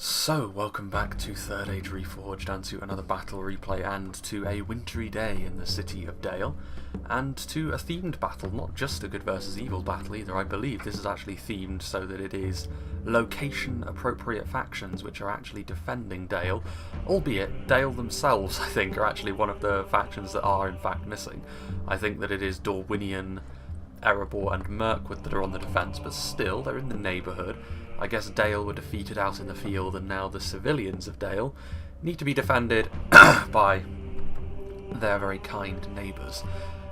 So, welcome back to Third Age Reforged and to another battle replay and to a wintry day in the city of Dale and to a themed battle, not just a good versus evil battle either. I believe this is actually themed so that it is location appropriate factions which are actually defending Dale, albeit Dale themselves I think are actually one of the factions that are in fact missing. I think that it is Dorwinion, Erebor and Mirkwood that are on the defence, but still they're in the neighbourhood. I guess Dale were defeated out in the field, and now the civilians of Dale need to be defended by their very kind neighbours.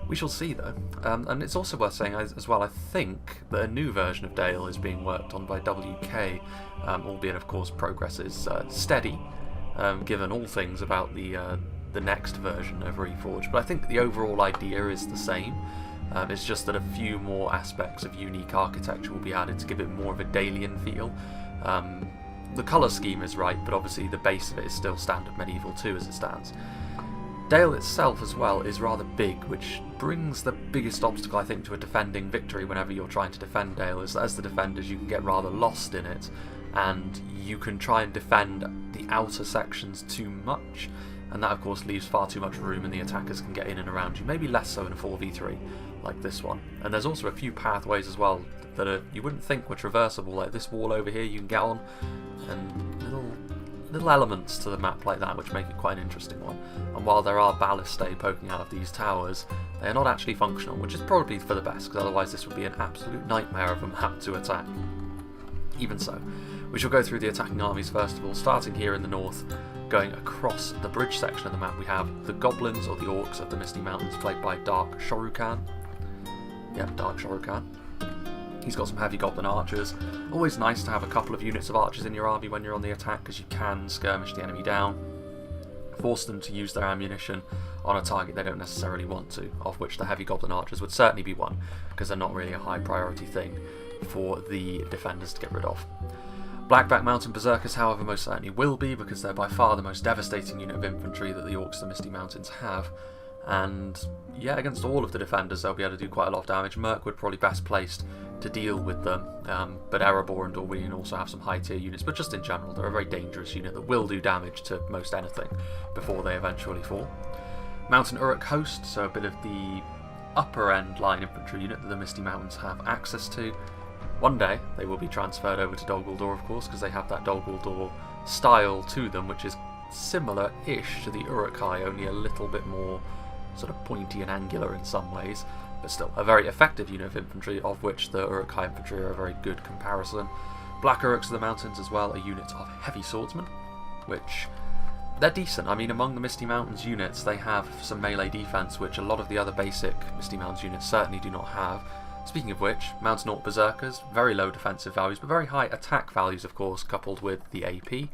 We shall see though. And it's also worth saying as well, I think that a new version of Dale is being worked on by WK, albeit of course progress is steady, given all things about the next version of Reforged. But I think the overall idea is the same. It's just that a few more aspects of unique architecture will be added to give it more of a Dalian feel. The colour scheme is right, but obviously the base of it is still standard medieval 2 as it stands. Dale itself as well is rather big, which brings the biggest obstacle I think to a defending victory whenever you're trying to defend Dale, is that as the defenders you can get rather lost in it, and you can try and defend the outer sections too much, and that of course leaves far too much room and the attackers can get in and around you, maybe less so in a 4v3 like this one. And there's also a few pathways as well that you wouldn't think were traversable, like this wall over here you can get on, and little elements to the map like that which make it quite an interesting one. And while there are ballistae poking out of these towers, they are not actually functional, which is probably for the best, because otherwise this would be an absolute nightmare of a map to attack. Even so, we shall go through the attacking armies first of all, starting here in the north. Going across the bridge section of the map we have the goblins or the orcs of the Misty Mountains, played by Dark Shorukan. Yep, Dark Shorukan. He's got some heavy goblin archers. Always nice to have a couple of units of archers in your army when you're on the attack, because you can skirmish the enemy down, force them to use their ammunition on a target they don't necessarily want to, of which the heavy goblin archers would certainly be one, because they're not really a high priority thing for the defenders to get rid of. Blackback Mountain Berserkers, however, most certainly will be, because they're by far the most devastating unit of infantry that the Orcs of the Misty Mountains have. And yeah, against all of the defenders they'll be able to do quite a lot of damage. Mirkwood probably best placed to deal with them, but Erebor and Dorwinion also have some high tier units, but just in general they're a very dangerous unit that will do damage to most anything before they eventually fall. Mountain Uruk Host, so a bit of the upper end line infantry unit that the Misty Mountains have access to. One day they will be transferred over to Dol Guldur, of course, because they have that Dol Guldur style to them, which is similar-ish to the Uruk-hai, only a little bit more sort of pointy and angular in some ways, but still a very effective unit of infantry, of which the Uruk-hai infantry are a very good comparison. Black Uruks of the Mountains as well, a unit of heavy swordsmen, which they're decent. I mean, among the Misty Mountains units they have some melee defense, which a lot of the other basic Misty Mountains units certainly do not have. Speaking of which, Mountain Orc Berserkers, very low defensive values, but very high attack values, of course, coupled with the AP,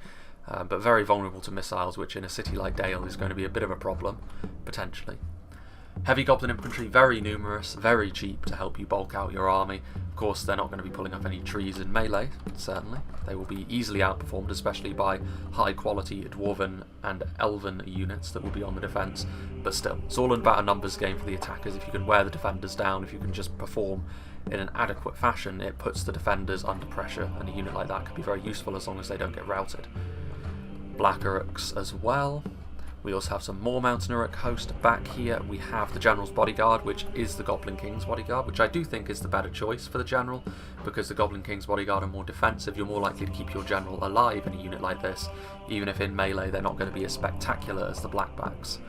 but very vulnerable to missiles, which in a city like Dale is going to be a bit of a problem, potentially. Heavy Goblin Infantry, very numerous, very cheap to help you bulk out your army. Of course, they're not going to be pulling up any trees in melee, certainly. They will be easily outperformed, especially by high-quality Dwarven and Elven units that will be on the defence. But still, it's all about a numbers game for the attackers. If you can wear the defenders down, if you can just perform in an adequate fashion, it puts the defenders under pressure, and a unit like that could be very useful as long as they don't get routed. Black Uruks as well. We also have some more Mountain Uruk host. Back here we have the General's Bodyguard, which is the Goblin King's Bodyguard, which I do think is the better choice for the General, because the Goblin King's Bodyguard are more defensive. You're more likely to keep your General alive in a unit like this, even if in melee they're not going to be as spectacular as the Blackbacks.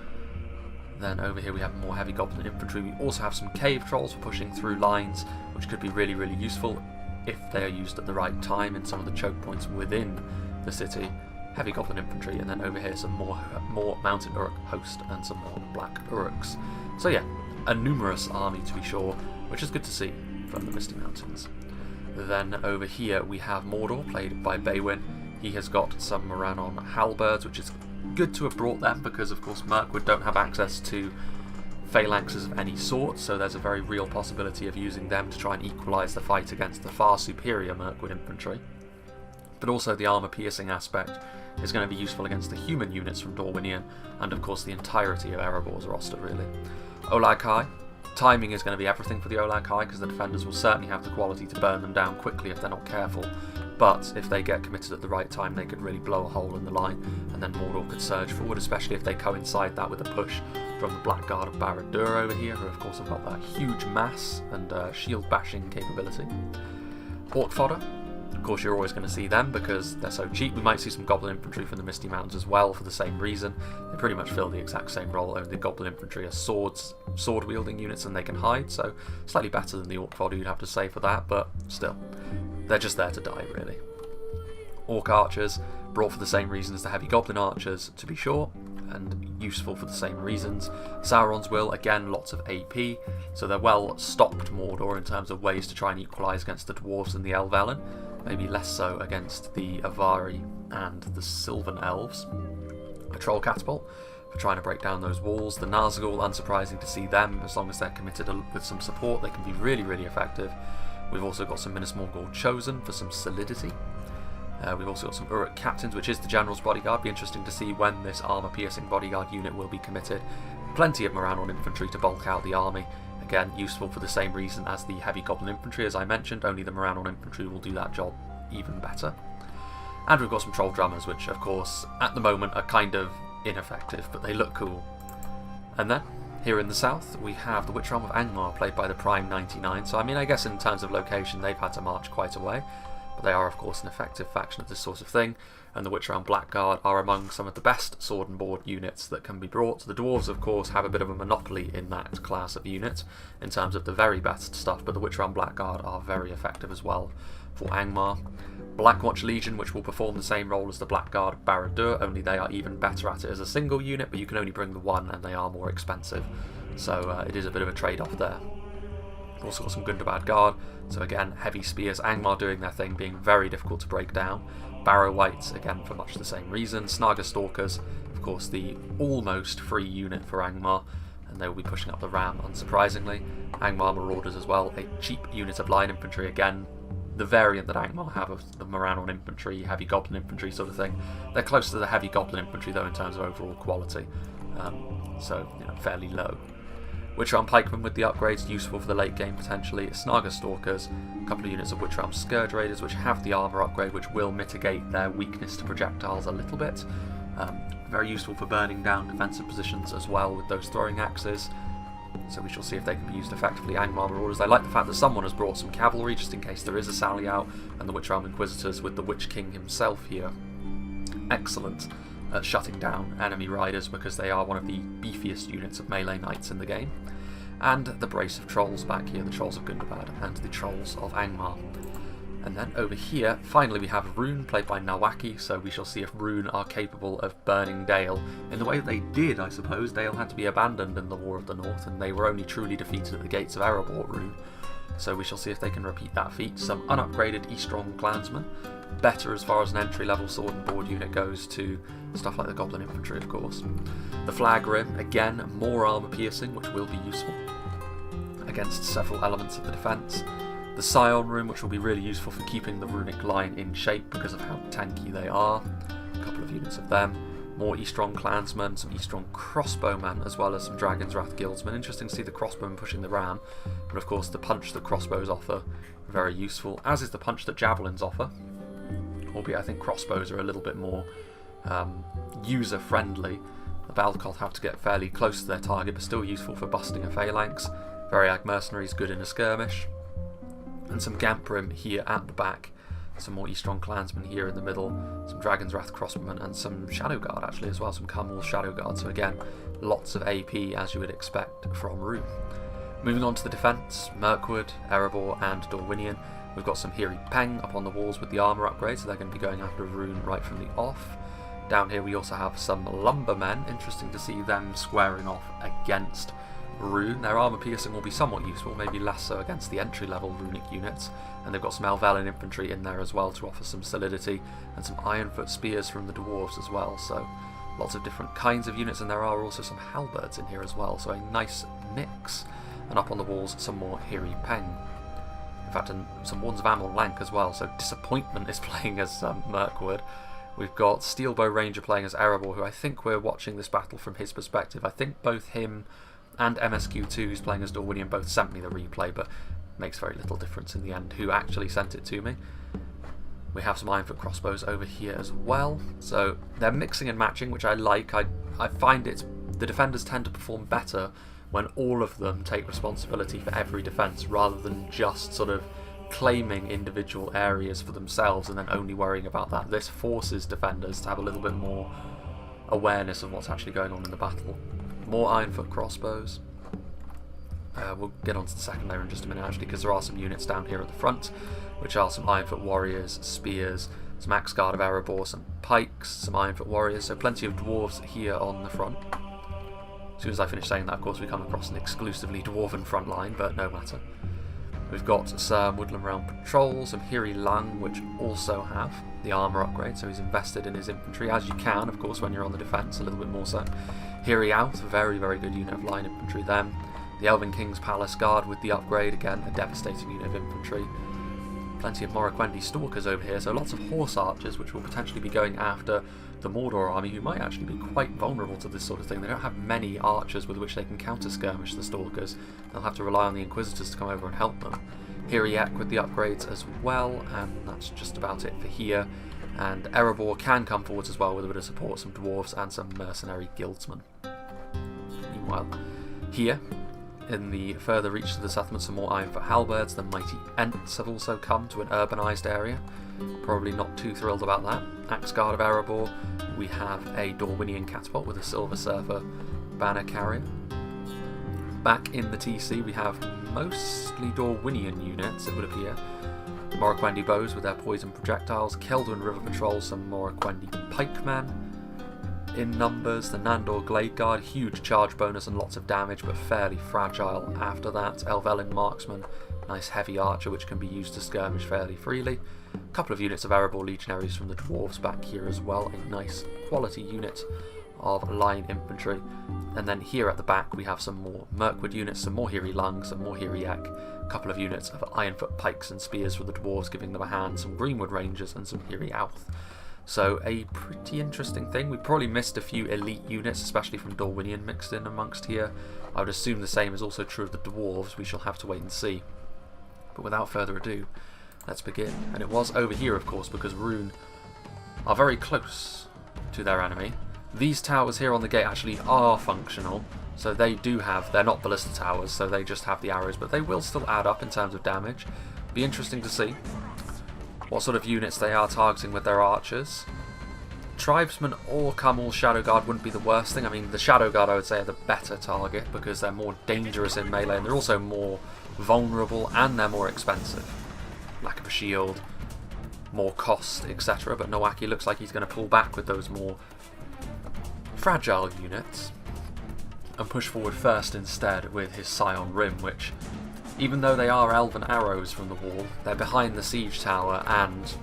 Then over here we have more Heavy Goblin Infantry. We also have some Cave Trolls for pushing through lines, which could be really, really useful if they are used at the right time in some of the choke points within the city. Heavy Goblin Infantry, and then over here some more Mountain Uruk host and some more Black Uruks. So yeah, a numerous army to be sure, which is good to see from the Misty Mountains. Then over here we have Mordor, played by Baywin. He has got some Morannon halberds, which is good to have brought them, because of course Mirkwood don't have access to phalanxes of any sort, so there's a very real possibility of using them to try and equalise the fight against the far superior Mirkwood infantry. But also the armour-piercing aspect is going to be useful against the human units from Dorwinion, and of course the entirety of Erebor's roster, really. Olag-hai. Timing is going to be everything for the Olag-hai, because the defenders will certainly have the quality to burn them down quickly if they're not careful. but if they get committed at the right time, they could really blow a hole in the line, and then Mordor could surge forward, especially if they coincide that with a push from the Blackguard of Barad-dûr over here, who of course have got that huge mass and shield bashing capability. Orc fodder, of course you're always going to see them because they're so cheap. We might see some Goblin infantry from the Misty Mountains as well for the same reason. They pretty much fill the exact same role, only the Goblin infantry are sword wielding units and they can hide, so slightly better than the Orc fodder you'd have to say for that, but still, they're just there to die really. Orc archers, brought for the same reason as the heavy Goblin archers to be sure, and useful for the same reasons. Sauron's Will, again, lots of AP, so they're well stocked Mordor in terms of ways to try and equalise against the dwarves and the Elven, maybe less so against the Avari and the Sylvan Elves. A Troll Catapult for trying to break down those walls. The Nazgul, unsurprising to see them, as long as they're committed with some support, they can be really, really effective. We've also got some Minas Morgul Chosen for some solidity. We've also got some Uruk Captains, which is the General's Bodyguard. Be interesting to see when this armour-piercing bodyguard unit will be committed. Plenty of Morannon infantry to bulk out the army. Again, useful for the same reason as the heavy Goblin infantry, as I mentioned, only the Morannon infantry will do that job even better. And we've got some Troll Drummers, which of course, at the moment, are kind of ineffective, but they look cool. And then, here in the south, we have the Witch Realm of Angmar, played by the Prime 99. So I mean, I guess in terms of location, they've had to march quite a way. But they are of course an effective faction of this sort of thing, and the Witch Realm Blackguard are among some of the best sword and board units that can be brought. The dwarves of course have a bit of a monopoly in that class of unit in terms of the very best stuff, but the Witch Realm Blackguard are very effective as well for Angmar. Blackwatch Legion, which will perform the same role as the Blackguard of Barad-dûr, only they are even better at it as a single unit, but you can only bring the one and they are more expensive, so it is a bit of a trade-off there. Also got some Gundabad Guard, so again, heavy spears, Angmar doing their thing, being very difficult to break down. Barrow Wights, again for much the same reason. Snaga Stalkers, of course the almost free unit for Angmar, and they will be pushing up the Ram, unsurprisingly. Angmar Marauders as well, a cheap unit of line infantry, again, the variant that Angmar have of the Morannon infantry, heavy Goblin infantry sort of thing. They're close to the heavy Goblin infantry though in terms of overall quality, so you know, fairly low. Witch Realm Pikemen with the upgrades, useful for the late game potentially. Snaga Stalkers, a couple of units of Witch Realm Scourge Raiders which have the armour upgrade, which will mitigate their weakness to projectiles a little bit. Very useful for burning down defensive positions as well with those throwing axes. So we shall see if they can be used effectively. Angmar Marauders, I like the fact that someone has brought some cavalry just in case there is a sally out, and the Witch Realm Inquisitors with the Witch King himself here. Excellent at shutting down enemy riders because they are one of the beefiest units of melee knights in the game. And the brace of trolls back here, the Trolls of Gundabad and the Trolls of Angmar. And then over here, finally we have Rhûn, played by Nawaki, so we shall see if Rhûn are capable of burning Dale in the way that they did, I suppose. Dale had to be abandoned in the War of the North, and they were only truly defeated at the gates of Erebor, Rhûn. So we shall see if they can repeat that feat. Some unupgraded Eastron Clansmen, better as far as an entry-level sword and board unit goes to stuff like the Goblin Infantry, of course. The Flag Rim, again, more armour piercing, which will be useful against several elements of the defence. The Scion Room, which will be really useful for keeping the runic line in shape because of how tanky they are. A couple of units of them. More Eastron Clansmen, some Eastron Crossbowmen, as well as some Dragon's Wrath Guildsmen. Interesting to see the Crossbowmen pushing the Ram, but of course the punch that crossbows offer, very useful, as is the punch that javelins offer. Albeit I think crossbows are a little bit more user-friendly. The Balcoth have to get fairly close to their target, but still useful for busting a phalanx. Variag Mercenaries, good in a skirmish. And some Gamprim here at the back. Some more Eastron Clansmen here in the middle, some Dragon's Wrath Crossbowmen, and some Shadow Guard actually as well, some Carmel Shadow Guard. So again, lots of AP as you would expect from Rhûn. Moving on to the defence, Mirkwood, Erebor and Dorwinion. We've got some Hiri Peng up on the walls with the armour upgrade, so they're going to be going after Rhûn right from the off. Down here we also have some Lumbermen, interesting to see them squaring off against Rhûn. Their armour piercing will be somewhat useful, maybe less so against the entry-level runic units, and they've got some Elvelyn infantry in there as well to offer some solidity, and some Ironfoot spears from the dwarves as well, so lots of different kinds of units, and there are also some halberds in here as well, so a nice mix. And up on the walls some more Hiri Peng. In fact, and some Wands of Amel Lank as well, so Disappointment is playing as Mirkwood. We've got Steelbow Ranger playing as Erebor, who I think we're watching this battle from his perspective. I think both him and MSQ2, who's playing as Dorwinion, both sent me the replay, but makes very little difference in the end who actually sent it to me. We have some Ironfoot crossbows over here as well. So they're mixing and matching, which I like. I find the defenders tend to perform better when all of them take responsibility for every defence, rather than just sort of claiming individual areas for themselves and then only worrying about that. This forces defenders to have a little bit more awareness of what's actually going on in the battle. More Ironfoot crossbows. We'll get onto the second layer in just a minute actually, because there are some units down here at the front, which are some Ironfoot warriors, spears, some Axe Guard of Erebor, some pikes, some Ironfoot warriors, so plenty of dwarves here on the front. As soon as I finish saying that, of course, we come across an exclusively dwarven front line, but no matter. We've got some Woodland Realm patrols, some Rhûn, which also have the armour upgrade, so he's invested in his infantry, as you can, of course, when you're on the defence, a little bit more so. Out, very, very good unit of line infantry then. The Elven King's Palace Guard with the upgrade, again, a devastating unit of infantry. Plenty of Morroquendi Stalkers over here, so lots of horse archers, which will potentially be going after the Mordor army, who might actually be quite vulnerable to this sort of thing. They don't have many archers with which they can counter-skirmish the Stalkers. They'll have to rely on the Inquisitors to come over and help them. Hiriek with the upgrades as well, and that's just about it for here. And Erebor can come forwards as well with a bit of support, some dwarves and some mercenary guildsmen. Meanwhile, here, in the further reach of the settlement, some more Ironfoot halberds. The mighty Ents have also come to an urbanised area. Probably not too thrilled about that. Axe Guard of Erebor. We have a Dorwinion catapult with a Silver Surfer banner carrier. Back in the TC we have mostly Dorwinion units, it would appear. Morroquendi bows with their poison projectiles. Keldwyn River Patrol, some Morroquendi pikemen. In numbers, the Nandor Glade Guard, huge charge bonus and lots of damage, but fairly fragile after that. Elvelyn Marksman, nice heavy archer which can be used to skirmish fairly freely. A couple of units of Erebor Legionaries from the dwarves back here as well, a nice quality unit of line infantry. And then here at the back we have some more Mirkwood units, some more Rhûn, some more Hiriek, a couple of units of Ironfoot pikes and spears for the dwarves giving them a hand, some Greenwood Rangers and some Hiriauth. So a pretty interesting thing. We probably missed a few elite units, especially from Dorwinion mixed in amongst here. I would assume the same is also true of the dwarves. We shall have to wait and see. But without further ado, let's begin. And it was over here, of course, because Rhûn are very close to their enemy. These towers here on the gate actually are functional. So they do have, they're not ballista towers, so they just have the arrows, but they will still add up in terms of damage. Be interesting to see what sort of units they are targeting with their archers. Tribesmen or Cumall Shadow Guard wouldn't be the worst thing. I mean, the Shadow Guard I would say are the better target because they're more dangerous in melee and they're also more vulnerable and they're more expensive. Lack of a shield, more cost, etc. But Nowaki looks like he's going to pull back with those more fragile units and push forward first instead with his Scion Rim, which, even though they are elven arrows from the wall, they're behind the siege tower, and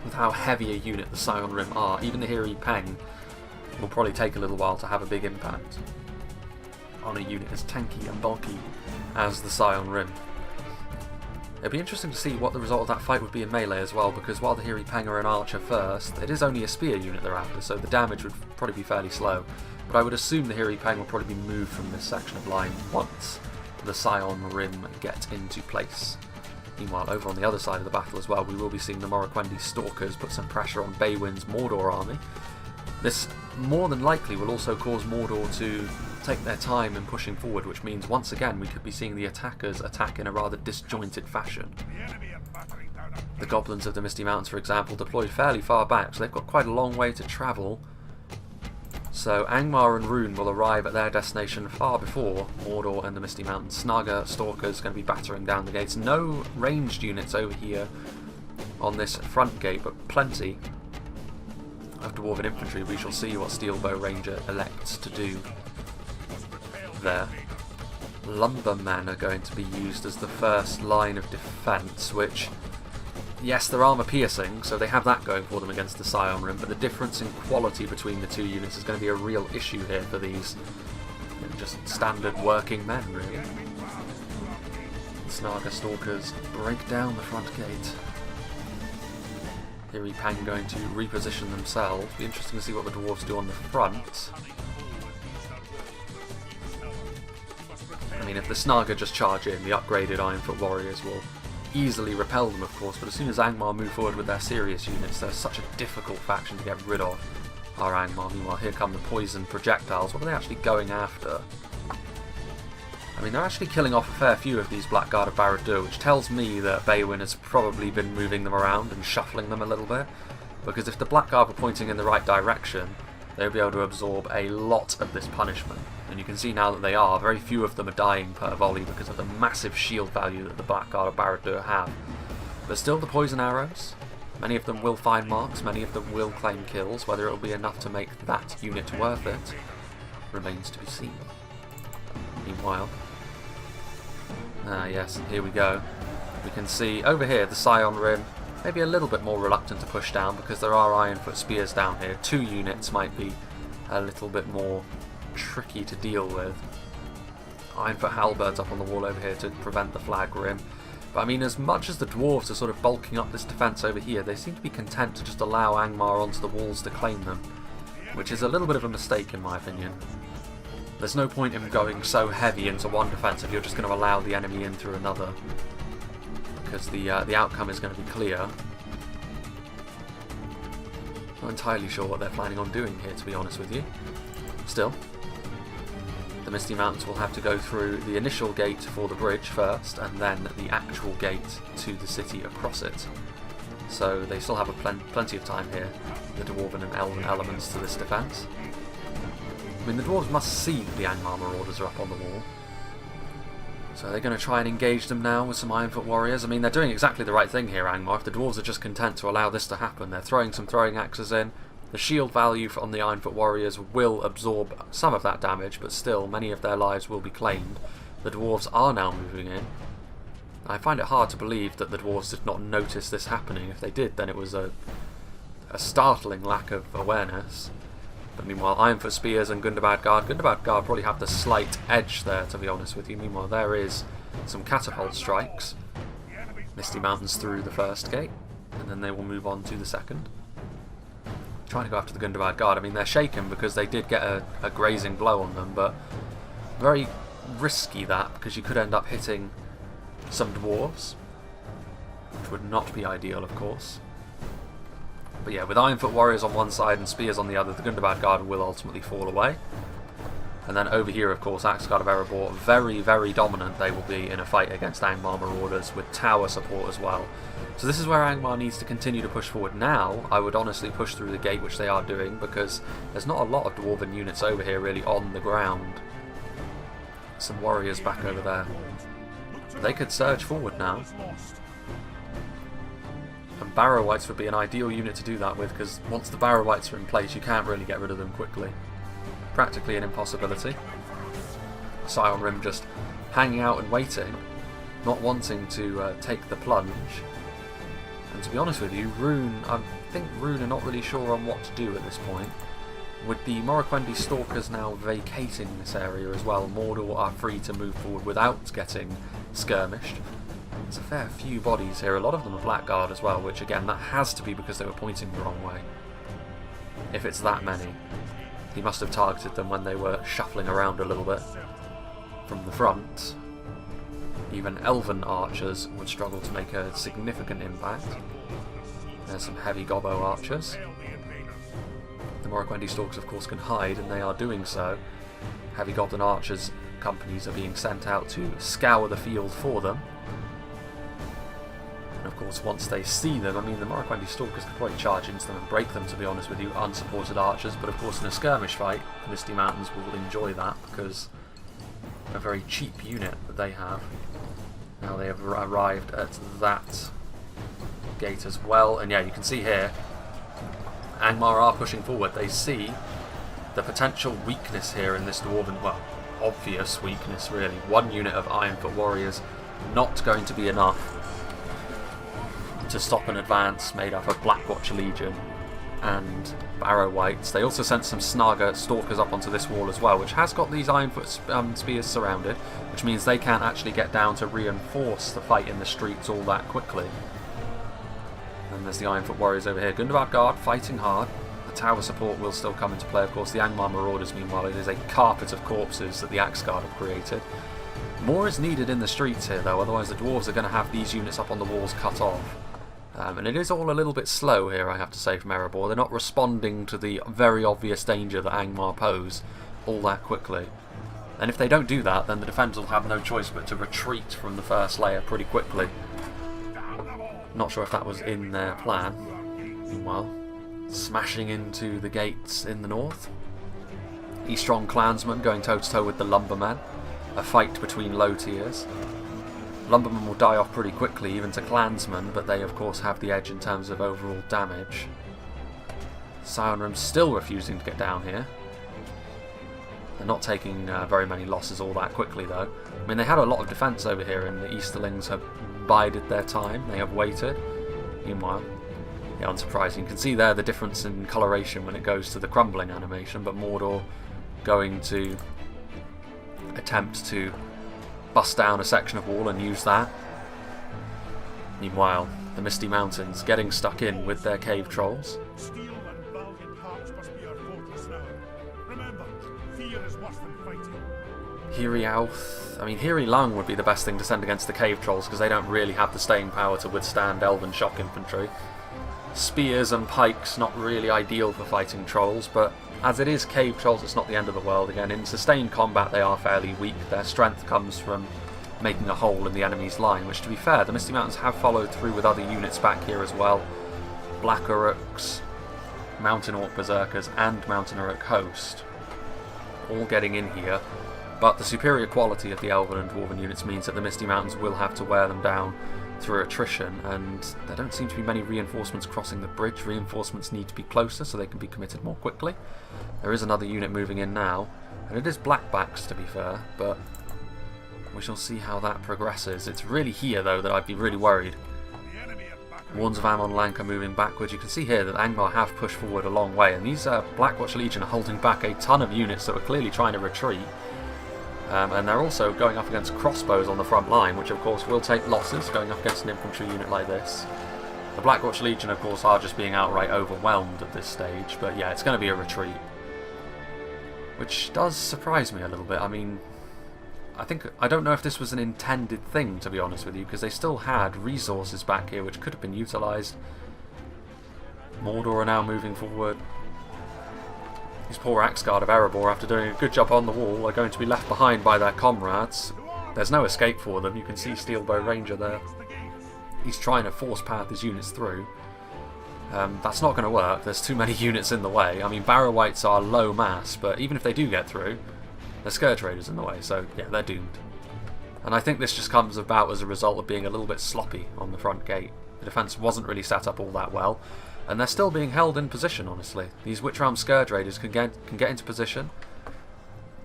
with how heavy a unit the Scion Rim are, even the Hiri Peng will probably take a little while to have a big impact on a unit as tanky and bulky as the Scion Rim. It'll be interesting to see what the result of that fight would be in melee as well, because while the Hiri Peng are an archer first, it is only a spear unit they're after, so the damage would probably be fairly slow. But I would assume the Hiri Peng will probably be moved from this section of line once the Scion Rim get into place. Meanwhile, over on the other side of the battle as well, we will be seeing the Morroquendi Stalkers put some pressure on Baywin's Mordor army. This more than likely will also cause Mordor to take their time in pushing forward, which means once again we could be seeing the attackers attack in a rather disjointed fashion. The Goblins of the Misty Mountains, for example, deployed fairly far back, so they've got quite a long way to travel. So Angmar and Rhûn will arrive at their destination far before Mordor and the Misty Mountains. Snaga Stalkers going to be battering down the gates. No ranged units over here on this front gate, but plenty of Dwarven infantry. We shall see what Steelbow Ranger elects to do there. Lumbermen are going to be used as the first line of defence, which, yes, they're armour piercing, so they have that going for them against the Scion Rim, but the difference in quality between the two units is going to be a real issue here for these just standard working men, really. The Snaga Stalkers break down the front gate. Hiri Peng going to reposition themselves. Be interesting to see what the dwarves do on the front. I mean, if the Snaga just charge in, the upgraded Ironfoot warriors will easily repel them, of course, but as soon as Angmar move forward with their serious units, they're such a difficult faction to get rid of, our Angmar. Meanwhile, here come the poison projectiles. What are they actually going after? I mean, they're actually killing off a fair few of these Blackguard of Barad-dûr, which tells me that Beowyn has probably been moving them around and shuffling them a little bit, because if the Blackguard were pointing in the right direction, they would be able to absorb a lot of this punishment. And you can see now that they are. Very few of them are dying per volley because of the massive shield value that the Blackguard of Barad-dûr have. But still, the poison arrows, many of them will find marks, many of them will claim kills. Whether it will be enough to make that unit worth it remains to be seen. Meanwhile, yes, here we go. We can see over here the Scion Rim, maybe a little bit more reluctant to push down because there are Ironfoot spears down here. 2 units might be a little bit more tricky to deal with. Ironfoot halberds up on the wall over here to prevent the flag rim. But I mean, as much as the dwarves are sort of bulking up this defence over here, they seem to be content to just allow Angmar onto the walls to claim them, which is a little bit of a mistake in my opinion. There's no point in going so heavy into one defence if you're just going to allow the enemy in through another, because the outcome is going to be clear. Not entirely sure what they're planning on doing here, to be honest with you. Still, the Misty Mountains will have to go through the initial gate for the bridge first, and then the actual gate to the city across it. So they still have plenty of time here, the Dwarven and Elven elements to this defence. I mean, the dwarves must see that the Angmar marauders are up on the wall. So they're going to try and engage them now with some Ironfoot warriors. I mean, they're doing exactly the right thing here, Angmar. If the dwarves are just content to allow this to happen, they're throwing some throwing axes in. The shield value on the Ironfoot warriors will absorb some of that damage, but still, many of their lives will be claimed. The dwarves are now moving in. I find it hard to believe that the dwarves did not notice this happening. If they did, then it was a startling lack of awareness. But meanwhile, Ironfoot spears and Gundabad Guard. Gundabad Guard probably have the slight edge there, to be honest with you. Meanwhile, there is some catapult strikes. Misty Mountains through the first gate, and then they will move on to the second. Trying to go after the Gundabad Guard. I mean, they're shaken because they did get a grazing blow on them, but very risky that, because you could end up hitting some dwarves, which would not be ideal, of course. But yeah, with Ironfoot warriors on one side and spears on the other, the Gundabad Guard will ultimately fall away. And then over here, of course, Axguard of Erebor, very, very dominant they will be in a fight against Angmar marauders, with tower support as well. So this is where Angmar needs to continue to push forward. Now, I would honestly push through the gate, which they are doing, because there's not a lot of dwarven units over here really on the ground. Some warriors back over there. They could surge forward now. And Barrow-wights would be an ideal unit to do that with, because once the Barrow-wights are in place, you can't really get rid of them quickly. Practically an impossibility. Scion Rim just hanging out and waiting, not wanting to take the plunge. And to be honest with you, Rhûn, I think Rhûn are not really sure on what to do at this point. With the Morroquendi Stalkers now vacating this area as well, Mordor are free to move forward without getting skirmished. There's a fair few bodies here, a lot of them are Blackguard as well, which again, that has to be because they were pointing the wrong way. If it's that many. He must have targeted them when they were shuffling around a little bit from the front. Even elven archers would struggle to make a significant impact. There's some heavy gobbo archers. The Morroquendi Stalkers of course can hide, and they are doing so. Heavy goblin archers companies are being sent out to scour the field for them. And of course, once they see them, I mean, the Morroquendi Stalkers could probably charge into them and break them, to be honest with you, unsupported archers. But of course, in a skirmish fight, Misty Mountains will enjoy that, because a very cheap unit that they have. Now they have arrived at that gate as well. And yeah, you can see here, Angmar are pushing forward. They see the potential weakness here in this dwarven, well, obvious weakness really. One unit of Ironfoot warriors not going to be enough to stop an advance made up of Blackwatch Legion and Barrow-wights. They also sent some Snaga Stalkers up onto this wall as well, which has got these Ironfoot spears surrounded, which means they can't actually get down to reinforce the fight in the streets all that quickly. And there's the Ironfoot warriors over here. Gundabad Guard fighting hard. The tower support will still come into play, of course. The Angmar marauders, meanwhile, it is a carpet of corpses that the Axguard have created. More is needed in the streets here though, otherwise the dwarves are going to have these units up on the walls cut off. And it is all a little bit slow here, I have to say, from Erebor. They're not responding to the very obvious danger that Angmar pose all that quickly. And if they don't do that, then the defenders will have no choice but to retreat from the first layer pretty quickly. Not sure if that was in their plan. Meanwhile, smashing into the gates in the north. E-strong clansmen going toe-to-toe with the lumbermen. A fight between low tiers. Lumbermen will die off pretty quickly, even to clansmen, but they of course have the edge in terms of overall damage. Sauron's still refusing to get down here. They're not taking very many losses all that quickly though. I mean, they had a lot of defence over here and the Easterlings have bided their time, they have waited. Meanwhile, yeah, unsurprising. You can see there the difference in coloration when it goes to the crumbling animation, but Mordor going to attempt to bust down a section of wall and use that. Meanwhile, the Misty Mountains getting stuck in with their cave trolls. Hiriauth, I mean Hiri Lung would be the best thing to send against the cave trolls because they don't really have the staying power to withstand elven shock infantry. Spears and pikes not really ideal for fighting trolls, but as it is cave trolls, it's not the end of the world. Again, in sustained combat they are fairly weak. Their strength comes from making a hole in the enemy's line, which to be fair, the Misty Mountains have followed through with other units back here as well. Black Uruks, Mountain Orc Berserkers and Mountain Uruk Host all getting in here, but the superior quality of the Elven and Dwarven units means that the Misty Mountains will have to wear them down through attrition, and there don't seem to be many reinforcements crossing the bridge. Reinforcements need to be closer so they can be committed more quickly. There is another unit moving in now, and it is Blackbacks to be fair, but we shall see how that progresses. It's really here though that I'd be really worried. Warns of Amon Lank are moving backwards. You can see here that Angmar have pushed forward a long way, and these Blackwatch Legion are holding back a ton of units that were clearly trying to retreat. And they're also going up against crossbows on the front line, which of course will take losses going up against an infantry unit like this. The Blackwatch Legion of course are just being outright overwhelmed at this stage, but yeah, it's going to be a retreat. Which does surprise me a little bit. I mean, I don't know if this was an intended thing, to be honest with you, because they still had resources back here which could have been utilised. Mordor are now moving forward. These poor Axguard of Erebor, after doing a good job on the wall, are going to be left behind by their comrades. There's no escape for them. You can see Steelbow Ranger there. He's trying to force path his units through. That's not going to work. There's too many units in the way. I mean, Barrow-wights are low mass, but even if they do get through, there's Scourge Raiders in the way, so yeah, they're doomed. And I think this just comes about as a result of being a little bit sloppy on the front gate. The defence wasn't really set up all that well. And they're still being held in position, honestly. These Witch Realm Scourge Raiders can get into position.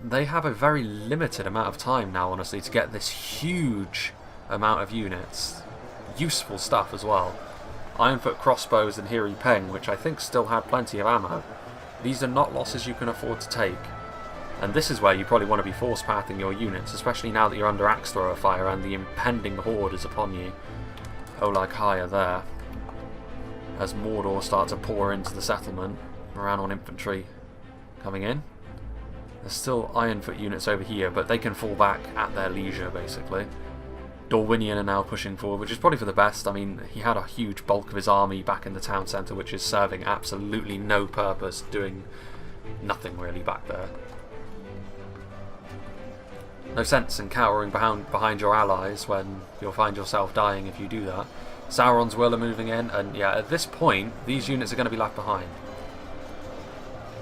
They have a very limited amount of time now, honestly, to get this huge amount of units. Useful stuff as well. Ironfoot crossbows and Hiri Peng, which I think still had plenty of ammo. These are not losses you can afford to take. And this is where you probably want to be force pathing your units, especially now that you're under axe thrower fire and the impending horde is upon you. Olag Higher there. As Mordor start to pour into the settlement, Rhûn infantry coming in. There's still Ironfoot units over here, but they can fall back at their leisure, basically. Dorwinion are now pushing forward, which is probably for the best. I mean, he had a huge bulk of his army back in the town centre, which is serving absolutely no purpose, doing nothing really back there. No sense in cowering behind your allies when you'll find yourself dying if you do that. Sauron's Will are moving in, and yeah, at this point, these units are going to be left behind.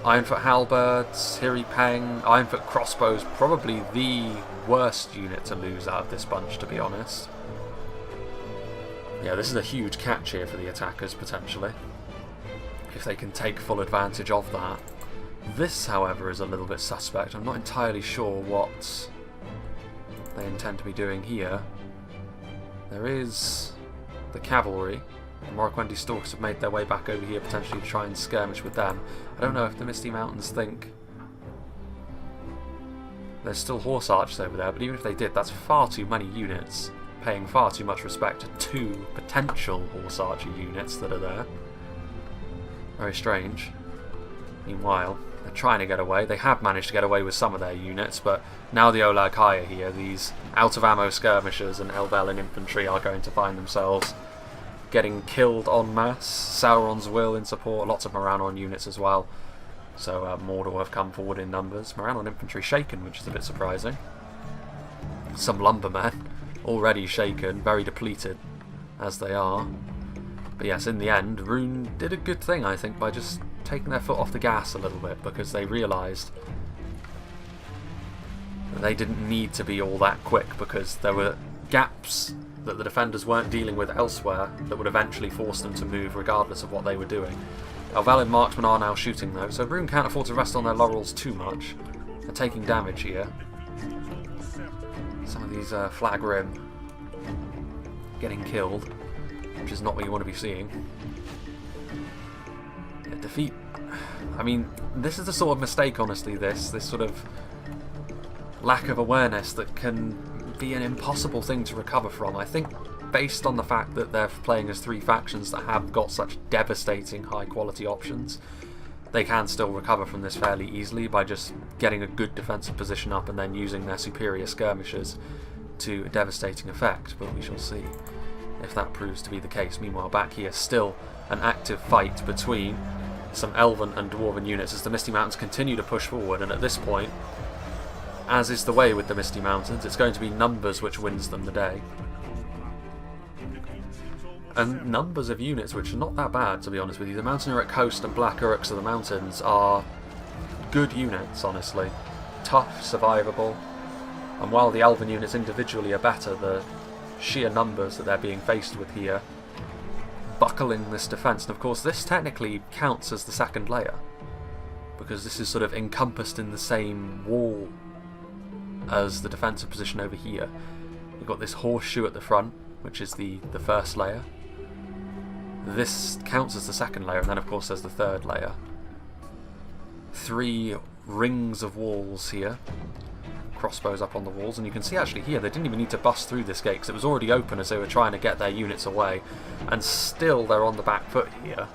Ironfoot Halberds, Hiri Peng, Ironfoot Crossbows, probably the worst unit to lose out of this bunch, to be honest. Yeah, this is a huge catch here for the attackers, potentially, if they can take full advantage of that. This, however, is a little bit suspect. I'm not entirely sure what they intend to be doing here. There is the cavalry. The Morquendi Stalkers have made their way back over here, potentially to try and skirmish with them. I don't know if the Misty Mountains think there's still horse archers over there, but even if they did, that's far too many units, paying far too much respect to two potential horse archer units that are there. Very strange. Meanwhile, They're trying to get away. They have managed to get away with some of their units, but now the Olag Kai are here. These out-of-ammo skirmishers and Elvelyn infantry are going to find themselves getting killed en masse. Sauron's Will in support, lots of Morannon units as well. So Mordor have come forward in numbers. Morannon infantry shaken, which is a bit surprising. Some lumbermen already shaken, very depleted as they are. But yes, in the end, Rhûn did a good thing, I think, by just taking their foot off the gas a little bit, because they realised that they didn't need to be all that quick, because there were gaps that the defenders weren't dealing with elsewhere that would eventually force them to move regardless of what they were doing. Elvelyn marksmen are now shooting though, so Rhûn can't afford to rest on their laurels too much. They're taking damage here. Some of these flag rim getting killed, which is not what you want to be seeing. Yeah, defeat. I mean, this is the sort of mistake, honestly, this sort of lack of awareness that can be an impossible thing to recover from. I think based on the fact that they're playing as three factions that have got such devastating high quality options, they can still recover from this fairly easily by just getting a good defensive position up and then using their superior skirmishers to a devastating effect, but we shall see if that proves to be the case. Meanwhile, back here, still an active fight between some Elven and Dwarven units as the Misty Mountains continue to push forward, and at this point, as is the way with the Misty Mountains, it's going to be numbers which wins them the day. And numbers of units which are not that bad, to be honest with you. The Mountaineer at Coast and Black Uruks of the Mountains are good units, honestly. Tough, survivable, and while the Elven units individually are better, the sheer numbers that they're being faced with here buckling this defence. And of course this technically counts as the second layer, because this is sort of encompassed in the same wall as the defensive position over here. You've got this horseshoe at the front, which is the first layer. This counts as the second layer, and then of course there's the third layer. 3 rings of walls here. Crossbows up on the walls, and you can see actually here they didn't even need to bust through this gate because it was already open as they were trying to get their units away, and still they're on the back foot here,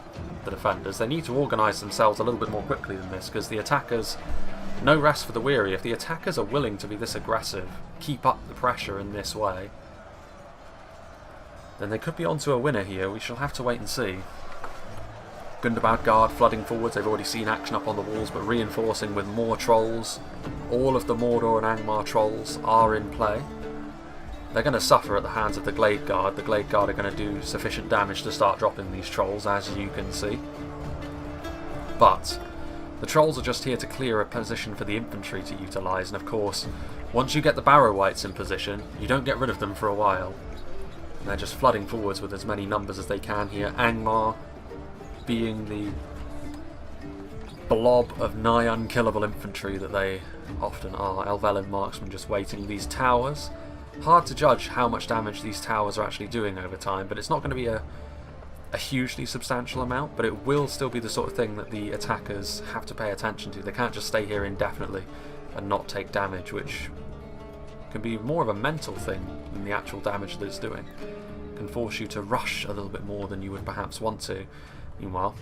the defenders. They need to organise themselves a little bit more quickly than this, because the attackers, no rest for the weary. If the attackers are willing to be this aggressive, keep up the pressure in this way, then they could be onto a winner here. We shall have to wait and see. Gundabad Guard flooding forwards. They've already seen action up on the walls, but reinforcing with more trolls. All of the Mordor and Angmar trolls are in play. They're going to suffer at the hands of the Glade Guard. The Glade Guard are going to do sufficient damage to start dropping these trolls, as you can see. But the trolls are just here to clear a position for the infantry to utilise, and of course, once you get the Barrow Wights in position, you don't get rid of them for a while. And they're just flooding forwards with as many numbers as they can here. Angmar being the blob of nigh unkillable infantry that they often are. Elvelyn marksmen just waiting. These towers, hard to judge how much damage these towers are actually doing over time, but it's not going to be a hugely substantial amount, but it will still be the sort of thing that the attackers have to pay attention to. They can't just stay here indefinitely and not take damage, which can be more of a mental thing than the actual damage that it's doing. It can force you to rush a little bit more than you would perhaps want to. Meanwhile,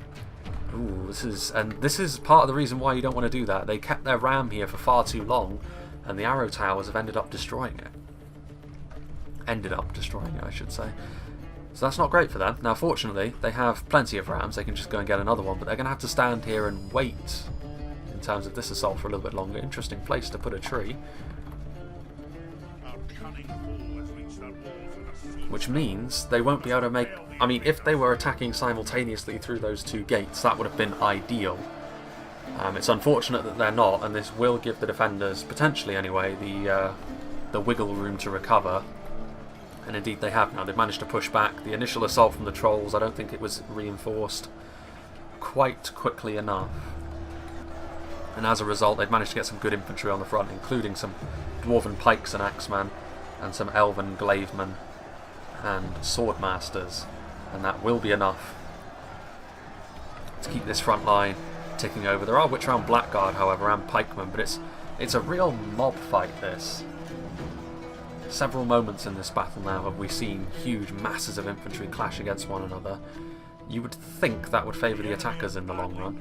this is part of the reason why you don't want to do that. They kept their ram here for far too long, and the arrow towers have ended up destroying it. I should say. So that's not great for them. Now, fortunately, they have plenty of rams. They can just go and get another one, but they're going to have to stand here and wait in terms of this assault for a little bit longer. Interesting place to put a tree. Which means they won't be able to make... I mean, if they were attacking simultaneously through those 2 gates, that would have been ideal. It's unfortunate that they're not, and this will give the defenders, potentially anyway, the wiggle room to recover. And indeed they have now. They've managed to push back. The initial assault from the trolls, I don't think it was reinforced quite quickly enough. And as a result, they've managed to get some good infantry on the front, including some dwarven pikes and axemen, and some elven glavemen and swordmasters, and that will be enough to keep this front line ticking over. There are Witchround Blackguard, however, and pikemen, but it's a real mob fight, this. Several moments in this battle now have we seen huge masses of infantry clash against one another. You would think that would favour the attackers in the long run.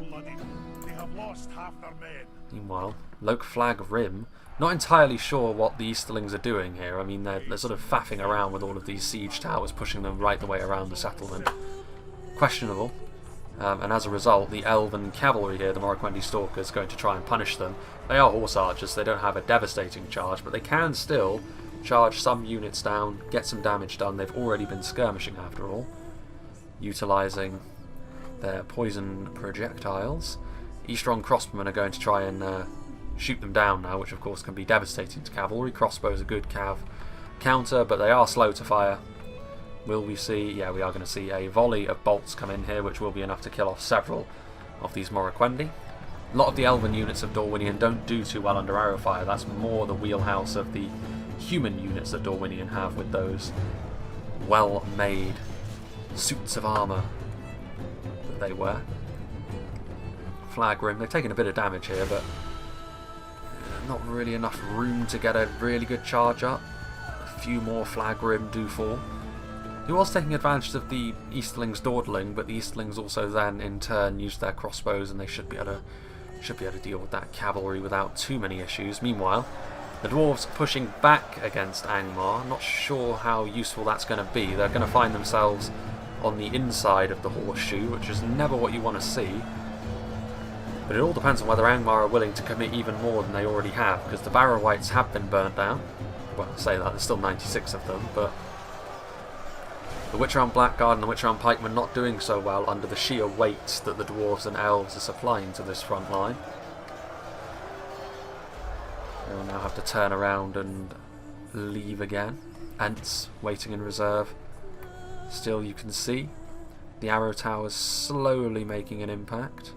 Meanwhile, Loke Flag Rim, not entirely sure what the Easterlings are doing here. I mean, they're sort of faffing around with all of these siege towers, pushing them right the way around the settlement. Questionable. And as a result, the Elven cavalry here, the Morroquendi Stalkers, going to try and punish them. They are horse archers, they don't have a devastating charge, but they can still charge some units down, get some damage done. They've already been skirmishing after all, utilising their poison projectiles. Eastron crossbowmen are going to try and shoot them down now, which of course can be devastating to cavalry. Crossbows are good cav counter, but they are slow to fire. Will we see? Yeah, we are going to see a volley of bolts come in here, which will be enough to kill off several of these Morroquendi. A lot of the Elven units of Dorwinion don't do too well under arrow fire. That's more the wheelhouse of the human units that Dorwinion have, with those well-made suits of armour that they wear. Flag Rim, they've taken a bit of damage here, but not really enough room to get a really good charge up. A few more Flag Rim do fall. He was taking advantage of the Easterlings dawdling, but the Easterlings also then in turn used their crossbows, and they should be able to deal with that cavalry without too many issues. Meanwhile, the dwarves pushing back against Angmar. Not sure how useful that's going to be. They're going to find themselves on the inside of the horseshoe, which is never what you want to see. But it all depends on whether Angmar are willing to commit even more than they already have, because the Barrow-wights have been burnt down. Well, I say that, there's still 96 of them, but the Witcher-armed Blackguard and the Witcher-armed Pikemen not doing so well under the sheer weight that the dwarves and elves are supplying to this front line. They will now have to turn around and leave again. Ents waiting in reserve. Still, you can see the arrow towers slowly making an impact.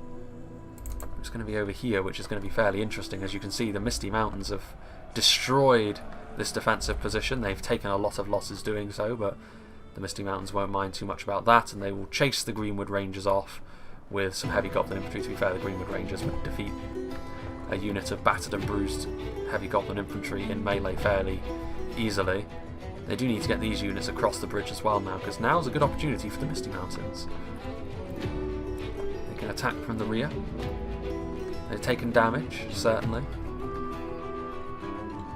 It's going to be over here, which is going to be fairly interesting. As you can see, the Misty Mountains have destroyed this defensive position. They've taken a lot of losses doing so, but the Misty Mountains won't mind too much about that, and they will chase the Greenwood Rangers off with some heavy Goblin infantry. To be fair, the Greenwood Rangers would defeat a unit of battered and bruised heavy Goblin infantry in melee fairly easily. They do need to get these units across the bridge as well now, because now's a good opportunity for the Misty Mountains. They can attack from the rear. They've taken damage, certainly.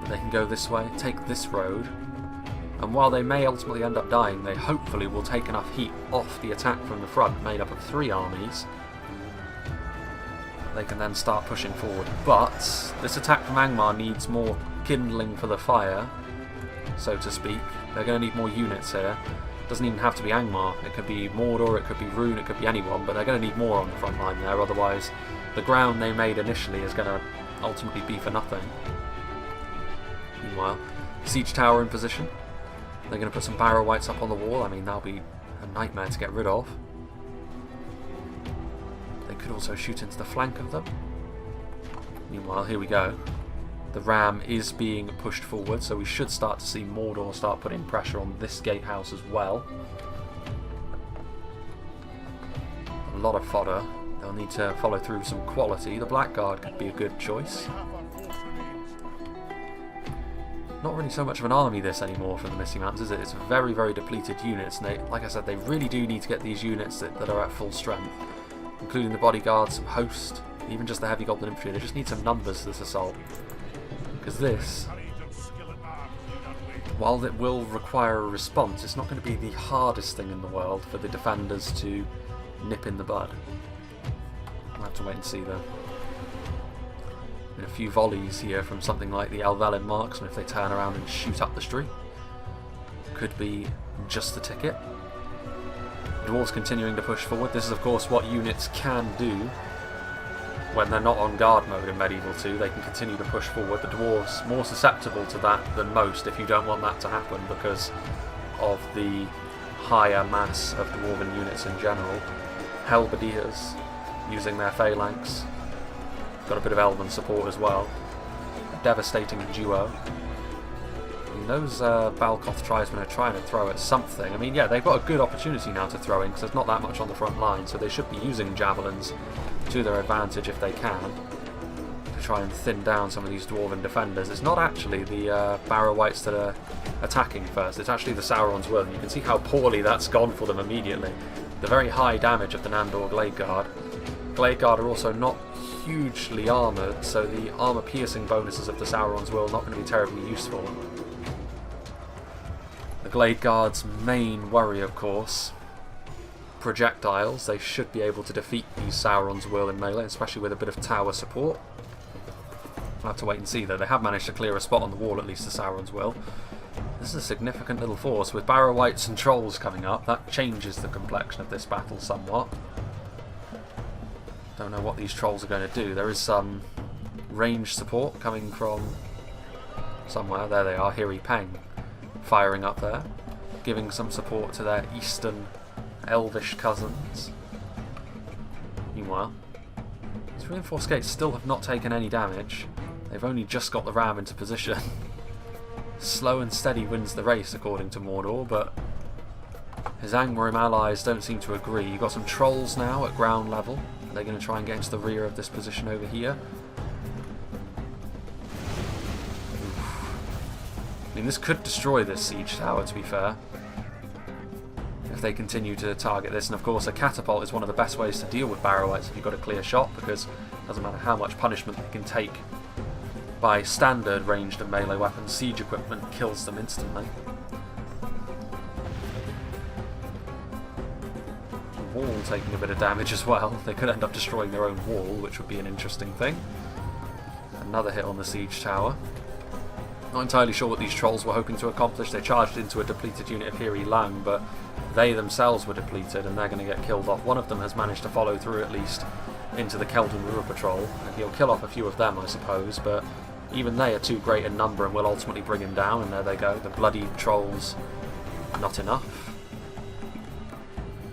But they can go this way, take this road, and while they may ultimately end up dying, they hopefully will take enough heat off the attack from the front, made up of 3 armies. They can then start pushing forward. But this attack from Angmar needs more kindling for the fire, so to speak. They're going to need more units here. It doesn't even have to be Angmar. It could be Mordor, it could be Rhûn, it could be anyone, but they're going to need more on the front line there, otherwise the ground they made initially is going to ultimately be for nothing. Meanwhile, siege tower in position. They're going to put some Barrow-wights up on the wall. I mean, that'll be a nightmare to get rid of. They could also shoot into the flank of them. Meanwhile, here we go. The ram is being pushed forward, so we should start to see Mordor start putting pressure on this gatehouse as well. A lot of fodder. They'll need to follow through some quality. The Blackguard could be a good choice. Not really so much of an army this anymore from the Misty Mountains, is it? It's very, very depleted units, and they, like I said, they really do need to get these units that are at full strength, including the bodyguards, some host, even just the heavy Goblin infantry. They just need some numbers for this assault, because this, while it will require a response, it's not going to be the hardest thing in the world for the defenders to nip in the bud. We'll have to wait and see though. A few volleys here from something like the Elvelyn marksmen if they turn around and shoot up the street. Could be just the ticket. Dwarves continuing to push forward. This is of course what units can do when they're not on guard mode in Medieval 2. They can continue to push forward. The dwarves more susceptible to that than most if you don't want that to happen because of the higher mass of dwarven units in general. Halberdiers using their phalanx. Got a bit of elven support as well. A devastating duo. I mean, those Balkoth tribesmen are trying to throw at something. I mean, yeah, they've got a good opportunity now to throw in because there's not that much on the front line, so they should be using javelins to their advantage if they can to try and thin down some of these dwarven defenders. It's not actually the Barrow-wights that are attacking first, it's actually the Sauron's Will, and you can see how poorly that's gone for them immediately. The very high damage of the Nandor Glade Guard Glade Guard are also not hugely armoured, so the armour piercing bonuses of the Sauron's Will are not going to be terribly useful. The Glade Guard's main worry, of course, projectiles. They should be able to defeat these Sauron's Will in melee, especially with a bit of tower support. We'll have to wait and see, though. They have managed to clear a spot on the wall, at least, the Sauron's Will. This is a significant little force. With Barrow Wights and Trolls coming up, that changes the complexion of this battle somewhat. Don't know what these Trolls are going to do. There is some range support coming from somewhere. There they are, Hiri Peng, firing up there, giving some support to their eastern elvish cousins. Meanwhile, these reinforced gates still have not taken any damage. They've only just got the ram into position. Slow and steady wins the race, according to Mordor, but his Angmar allies don't seem to agree. You've got some Trolls now at ground level. They're going to try and get into the rear of this position over here. I mean, this could destroy this siege tower, to be fair, if they continue to target this. And of course, a catapult is one of the best ways to deal with Barrow Wights if you've got a clear shot, because it doesn't matter how much punishment they can take by standard ranged and melee weapons, siege equipment kills them instantly. The wall taking a bit of damage as well. They could end up destroying their own wall, which would be an interesting thing. Another hit on the siege tower. Not entirely sure what these Trolls were hoping to accomplish. They charged into a depleted unit of Hiri Lang, but they themselves were depleted and they're going to get killed off. One of them has managed to follow through at least into the Keldon Ruhr Patrol, and he'll kill off a few of them, I suppose, but even they are too great in number and will ultimately bring him down, and there they go. The bloody Trolls, not enough.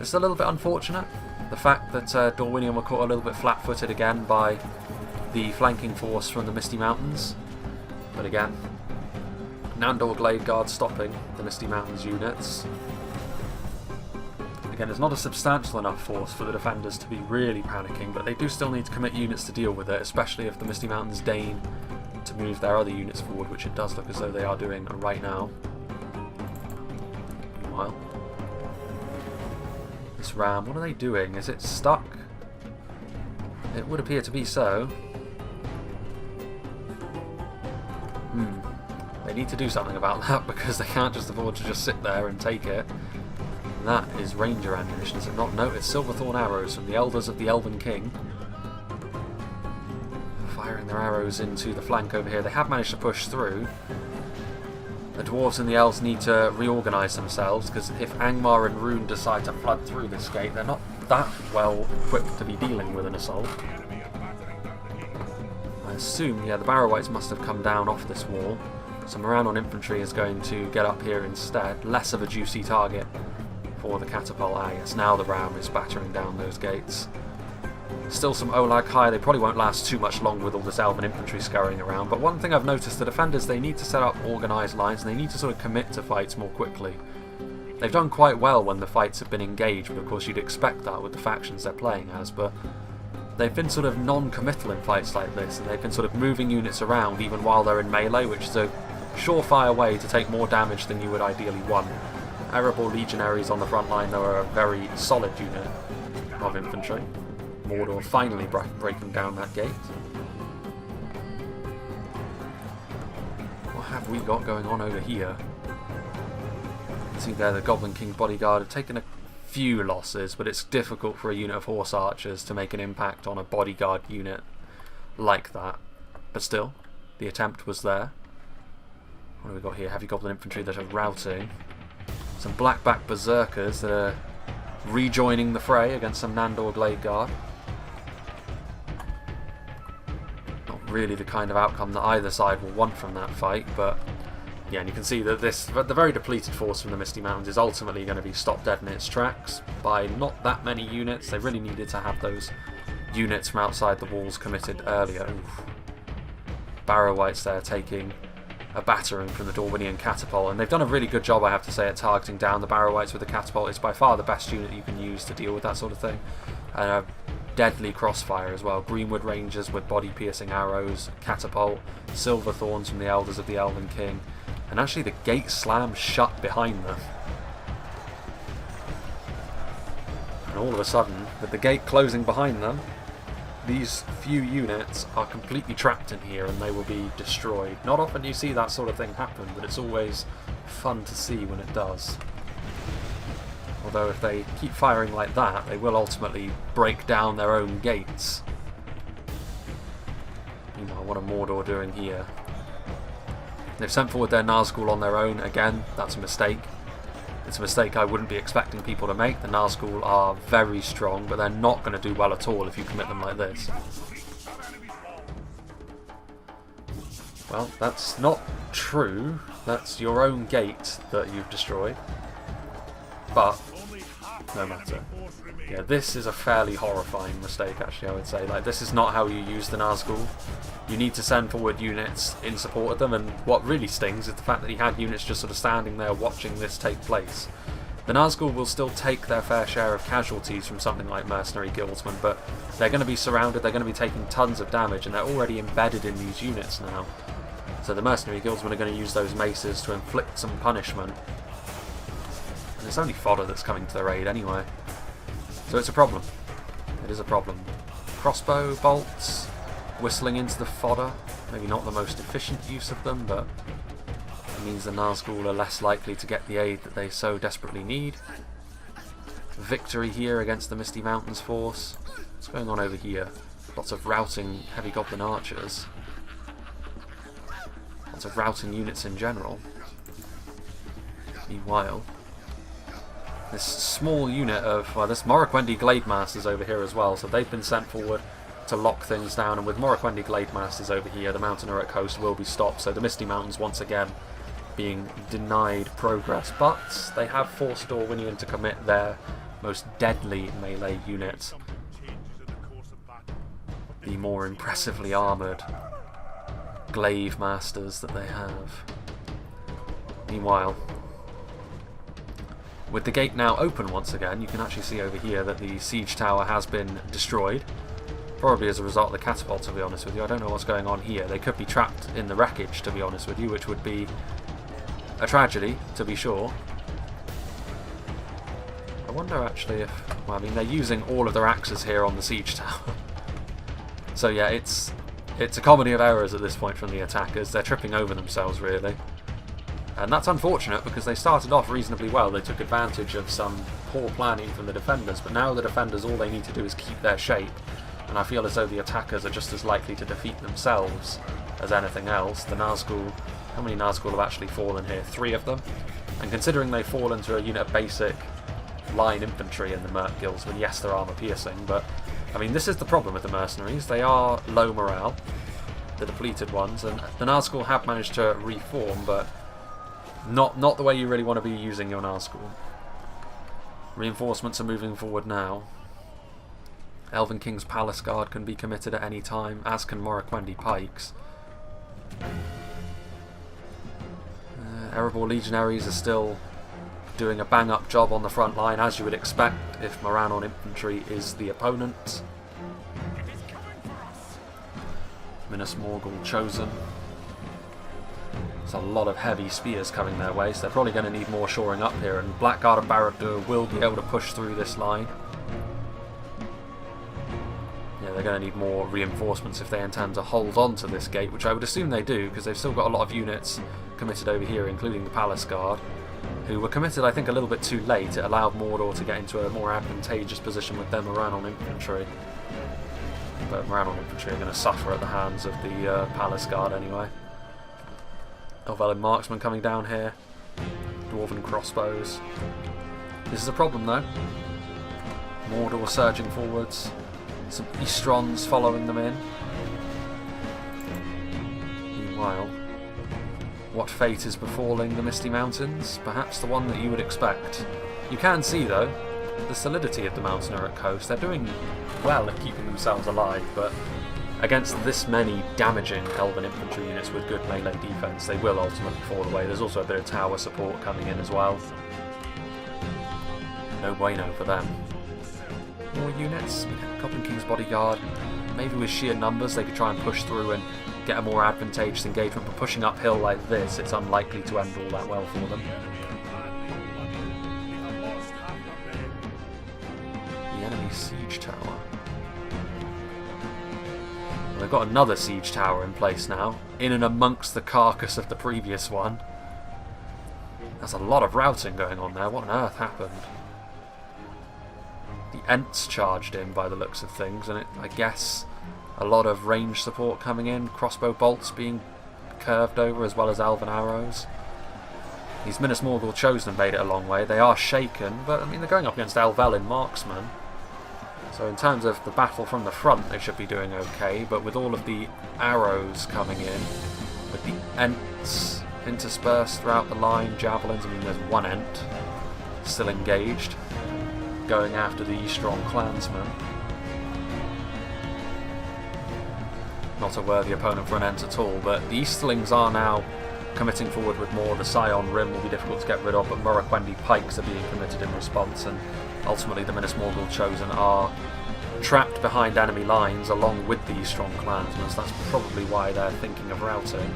It's a little bit unfortunate, the fact that Dorwinion were caught a little bit flat-footed again by the flanking force from the Misty Mountains. But again, Nandor Glade Guard stopping the Misty Mountains units. Again, it's not a substantial enough force for the defenders to be really panicking, but they do still need to commit units to deal with it, especially if the Misty Mountains deign to move their other units forward, which it does look as though they are doing right now. Meanwhile, this ram, what are they doing? Is it stuck? It would appear to be so. They need to do something about that, because they can't just afford to just sit there and take it. And that is ranger ammunition, is it not? No, it's Silverthorn arrows from the Elders of the Elven King. Firing their arrows into the flank over here. They have managed to push through. The Dwarves and the Elves need to reorganise themselves, because if Angmar and Rhûn decide to flood through this gate, they're not that well equipped to be dealing with an assault. I assume, yeah, the Barrow Wights must have come down off this wall. So Moran infantry is going to get up here instead. Less of a juicy target for the catapult. Ah, yes, now the ram is battering down those gates. Still some Olag high. They probably won't last too much longer with all this elven infantry scurrying around. But one thing I've noticed, the defenders, they need to set up organised lines, and they need to sort of commit to fights more quickly. They've done quite well when the fights have been engaged, but of course you'd expect that with the factions they're playing as, but they've been sort of non-committal in fights like this, and they've been sort of moving units around even while they're in melee, which is a surefire way to take more damage than you would ideally want. Erebor legionaries on the front line, though, are a very solid unit of infantry. Mordor finally breaking down that gate. What have we got going on over here? See there, the Goblin King's bodyguard have taken a few losses, but it's difficult for a unit of horse archers to make an impact on a bodyguard unit like that. But still, the attempt was there. What have we got here? Heavy Goblin infantry that are routing. Some Blackback berserkers that are rejoining the fray against some Nandor Glade Guard. Not really the kind of outcome that either side will want from that fight, but yeah, and you can see that the very depleted force from the Misty Mountains is ultimately going to be stopped dead in its tracks by not that many units. They really needed to have those units from outside the walls committed earlier. Oof. Barrow Wights there taking a battering from the Dorwinion catapult, and they've done a really good job, I have to say, at targeting down the Barrow Wights with the catapult. It's by far the best unit you can use to deal with that sort of thing. And a deadly crossfire as well. Greenwood Rangers with body-piercing arrows, catapult, silver thorns from the Elders of the Elven King, and actually the gate slams shut behind them. And all of a sudden, with the gate closing behind them, these few units are completely trapped in here and they will be destroyed. Not often you see that sort of thing happen, but it's always fun to see when it does. Although if they keep firing like that, they will ultimately break down their own gates. Meanwhile, what are Mordor doing here? They've sent forward their Nazgul on their own. Again, that's a mistake. It's a mistake I wouldn't be expecting people to make. The Nazgul are very strong, but they're not going to do well at all if you commit them like this. Well, that's not true. That's your own gate that you've destroyed. But, no matter. Yeah, this is a fairly horrifying mistake, actually, I would say. Like, this is not how you use the Nazgul. You need to send forward units in support of them, and what really stings is the fact that he had units just sort of standing there watching this take place. The Nazgul will still take their fair share of casualties from something like mercenary guildsmen, but they're going to be surrounded, they're going to be taking tons of damage, and they're already embedded in these units now. So the mercenary guildsmen are going to use those maces to inflict some punishment. And it's only fodder that's coming to their aid anyway. So it's a problem. It is a problem. Crossbow bolts, whistling into the fodder. Maybe not the most efficient use of them, but it means the Nazgul are less likely to get the aid that they so desperately need. Victory here against the Misty Mountains force. What's going on over here? Lots of routing heavy goblin archers. Lots of routing units in general. Meanwhile, this small unit of, well, this Morroquendi Glade Masters over here as well, so they've been sent forward to lock things down, and with Morroquendi Glade Masters over here, the Mountain Uruk coast will be stopped, so the Misty Mountains once again being denied progress, but they have forced Dorwinion to commit their most deadly melee unit, the more impressively armoured Glaive Masters that they have. Meanwhile, with the gate now open once again, you can actually see over here that the siege tower has been destroyed. Probably as a result of the catapult, to be honest with you. I don't know what's going on here. They could be trapped in the wreckage, to be honest with you, which would be a tragedy, to be sure. I wonder actually if... well, I mean, they're using all of their axes here on the siege tower. So yeah, it's a comedy of errors at this point from the attackers. They're tripping over themselves, really. And that's unfortunate because they started off reasonably well. They took advantage of some poor planning from the defenders, but now the defenders, all they need to do is keep their shape. And I feel as though the attackers are just as likely to defeat themselves as anything else. The Nazgul, how many Nazgul have actually fallen here? 3 of them. And considering they fall into a unit of basic line infantry in the Merc Guilds, well, yes, they're armour piercing, but I mean, this is the problem with the mercenaries. They are low morale, the depleted ones, and the Nazgul have managed to reform, but not the way you really want to be using your Nazgul. Reinforcements are moving forward now. Elven King's Palace Guard can be committed at any time, as can Morroquendi Pikes. Erebor Legionaries are still doing a bang-up job on the front line, as you would expect if Morannon Infantry is the opponent. Minas Morgul chosen. There's a lot of heavy spears coming their way, so they're probably going to need more shoring up here, and Blackguard and Barad-dûr will be able to push through this line. Yeah, they're going to need more reinforcements if they intend to hold on to this gate, which I would assume they do, because they've still got a lot of units committed over here, including the Palace Guard, who were committed, I think, a little bit too late. It allowed Mordor to get into a more advantageous position with their Morannon Infantry. But Morannon Infantry are going to suffer at the hands of the Palace Guard anyway. Elvelyn Marksmen coming down here. Dwarven crossbows. This is a problem though. Mordor surging forwards. Some Eastrons following them in. Meanwhile, what fate is befalling the Misty Mountains? Perhaps the one that you would expect. You can see though, the solidity of the Mountain Uruk coast. They're doing well at keeping themselves alive, but against this many damaging Elven infantry units with good melee defense, they will ultimately fall away. There's also a bit of tower support coming in as well. No bueno for them. More units. Goblin King's Bodyguard. Maybe with sheer numbers they could try and push through and get a more advantageous engagement, but pushing uphill like this, it's unlikely to end all that well for them. The enemy siege tower. they've got another siege tower in place now, in and amongst the carcass of the previous one. There's a lot of routing going on there. What on earth happened? The Ents charged in by the looks of things, and I guess a lot of range support coming in, crossbow bolts being curved over as well as elven arrows. These Minas Morgul Chosen have made it a long way. They are shaken, but I mean they're going up against Elvelyn marksmen. So in terms of the battle from the front, they should be doing okay, but with all of the arrows coming in, with the Ents interspersed throughout the line, javelins, I mean there's one Ent still engaged, going after the Eastron clansmen. Not a worthy opponent for an Ent at all, but the Easterlings are now committing forward with more. The Scion Rim will be difficult to get rid of, but Morroquendi pikes are being committed in response, and ultimately the Minas Morgul Chosen are trapped behind enemy lines along with these strong clansmen, so that's probably why they're thinking of routing.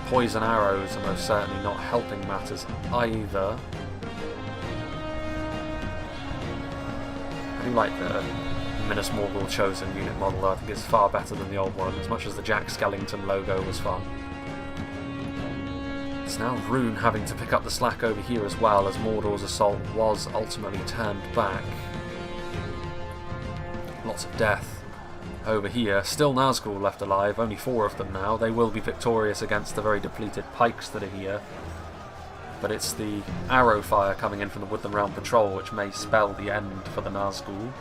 Poison arrows are most certainly not helping matters either. I do like the Minas Morgul Chosen unit model though. I think it's far better than the old one, as much as the Jack Skellington logo was fun. It's now Rhûn having to pick up the slack over here as well, as Mordor's assault was ultimately turned back. Lots of death over here. Still Nazgûl left alive, only 4 of them now. They will be victorious against the very depleted pikes that are here. But it's the arrow fire coming in from the Woodland Realm Patrol which may spell the end for the Nazgûl.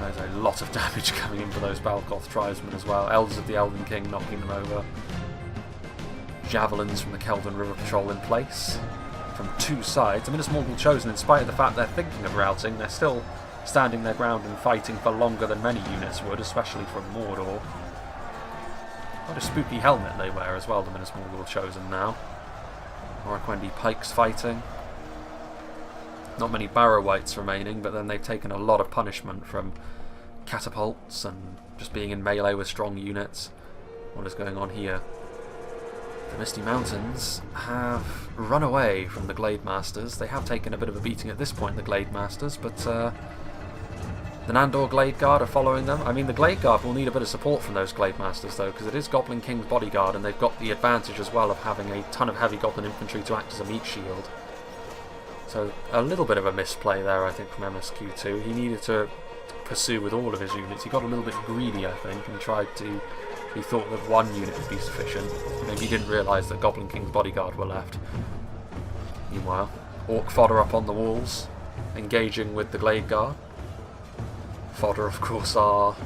There's a lot of damage coming in for those Balgoth tribesmen as well. Elders of the Elven King knocking them over. Javelins from the Kelvin River Patrol in place. From 2 sides. The Minas Morgul Chosen, in spite of the fact they're thinking of routing, they're still standing their ground and fighting for longer than many units would, especially from Mordor. What a spooky helmet they wear as well, the Minas Morgul Chosen now. Morroquendi pikes fighting. Not many Barrow-wights remaining, but then they've taken a lot of punishment from catapults and just being in melee with strong units. What is going on here? The Misty Mountains have run away from the Glade Masters. They have taken a bit of a beating at this point, the Glade Masters, but the Nandor Glade Guard are following them. I mean, the Glade Guard will need a bit of support from those Glade Masters, though, because it is Goblin King's bodyguard, and they've got the advantage as well of having a ton of heavy Goblin infantry to act as a meat shield. So a little bit of a misplay there, I think, from MSQ2. He needed to pursue with all of his units. He got a little bit greedy, I think, and he thought that one unit would be sufficient. Maybe he didn't realise that Goblin King's bodyguard were left. Meanwhile, Orc fodder up on the walls, engaging with the Glade Guard. Fodder, of course, are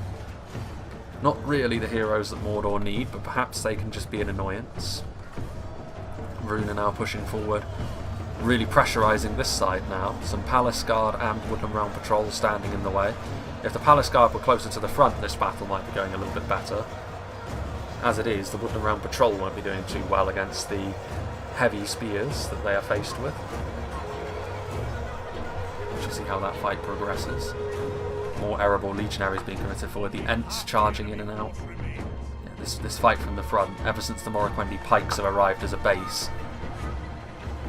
not really the heroes that Mordor need, but perhaps they can just be an annoyance. Rhûn are now pushing forward, really pressurising this side now. Some Palace Guard and Woodland Realm Patrol standing in the way. If the Palace Guard were closer to the front, this battle might be going a little bit better. As it is, the Woodland Realm Patrol won't be doing too well against the heavy spears that they are faced with. We shall see how that fight progresses. More Erebor legionaries being committed forward. The Ents charging in and out. Yeah, this fight from the front, ever since the Morroquendi pikes have arrived as a base.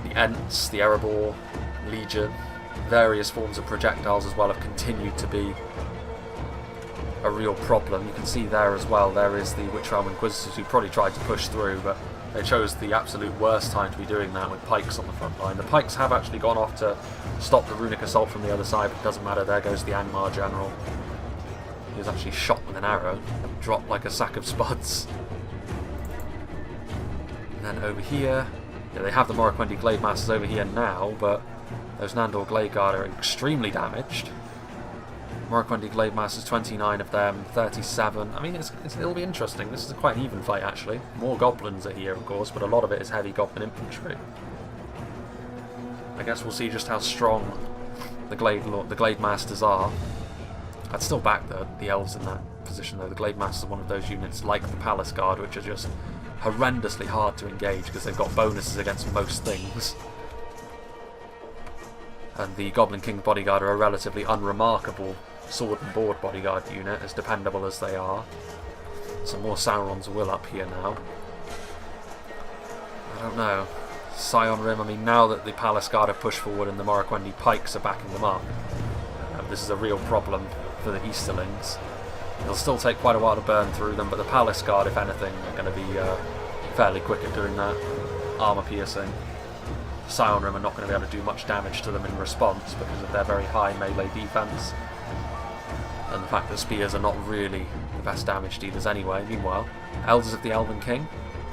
The Ents, the Erebor Legion, various forms of projectiles as well have continued to be a real problem. You can see there as well, there is the Witch Realm Inquisitors who probably tried to push through, but they chose the absolute worst time to be doing that with pikes on the front line. The pikes have actually gone off to stop the runic assault from the other side, but it doesn't matter. There goes the Angmar general. He was actually shot with an arrow, dropped like a sack of spuds. And then over here, yeah, they have the Morroquendi Glade Masters over here now, but those Nandor Glade Guard are extremely damaged. Morroquendi Glade Masters, 29 of them, 37. I mean, it'll be interesting. This is quite an even fight, actually. More goblins are here, of course, but a lot of it is heavy goblin infantry. I guess we'll see just how strong the Glade Masters are. I'd still back the elves in that position, though. The Glade Masters are one of those units, like the Palace Guard, which are just horrendously hard to engage because they've got bonuses against most things. And the Goblin King's bodyguard are a relatively unremarkable sword and board bodyguard unit, as dependable as they are. Some more Sauron's Will up here now. I don't know. Scion Rim, I mean, now that the Palace Guard have pushed forward and the Morroquendi pikes are backing them up, and this is a real problem for the Easterlings. It'll still take quite a while to burn through them, but the Palace Guard, if anything, are going to be fairly quick at doing that. Armour piercing. Scionrum are not going to be able to do much damage to them in response because of their very high melee defense, and the fact that spears are not really the best damage dealers anyway. Meanwhile, Elders of the Elven King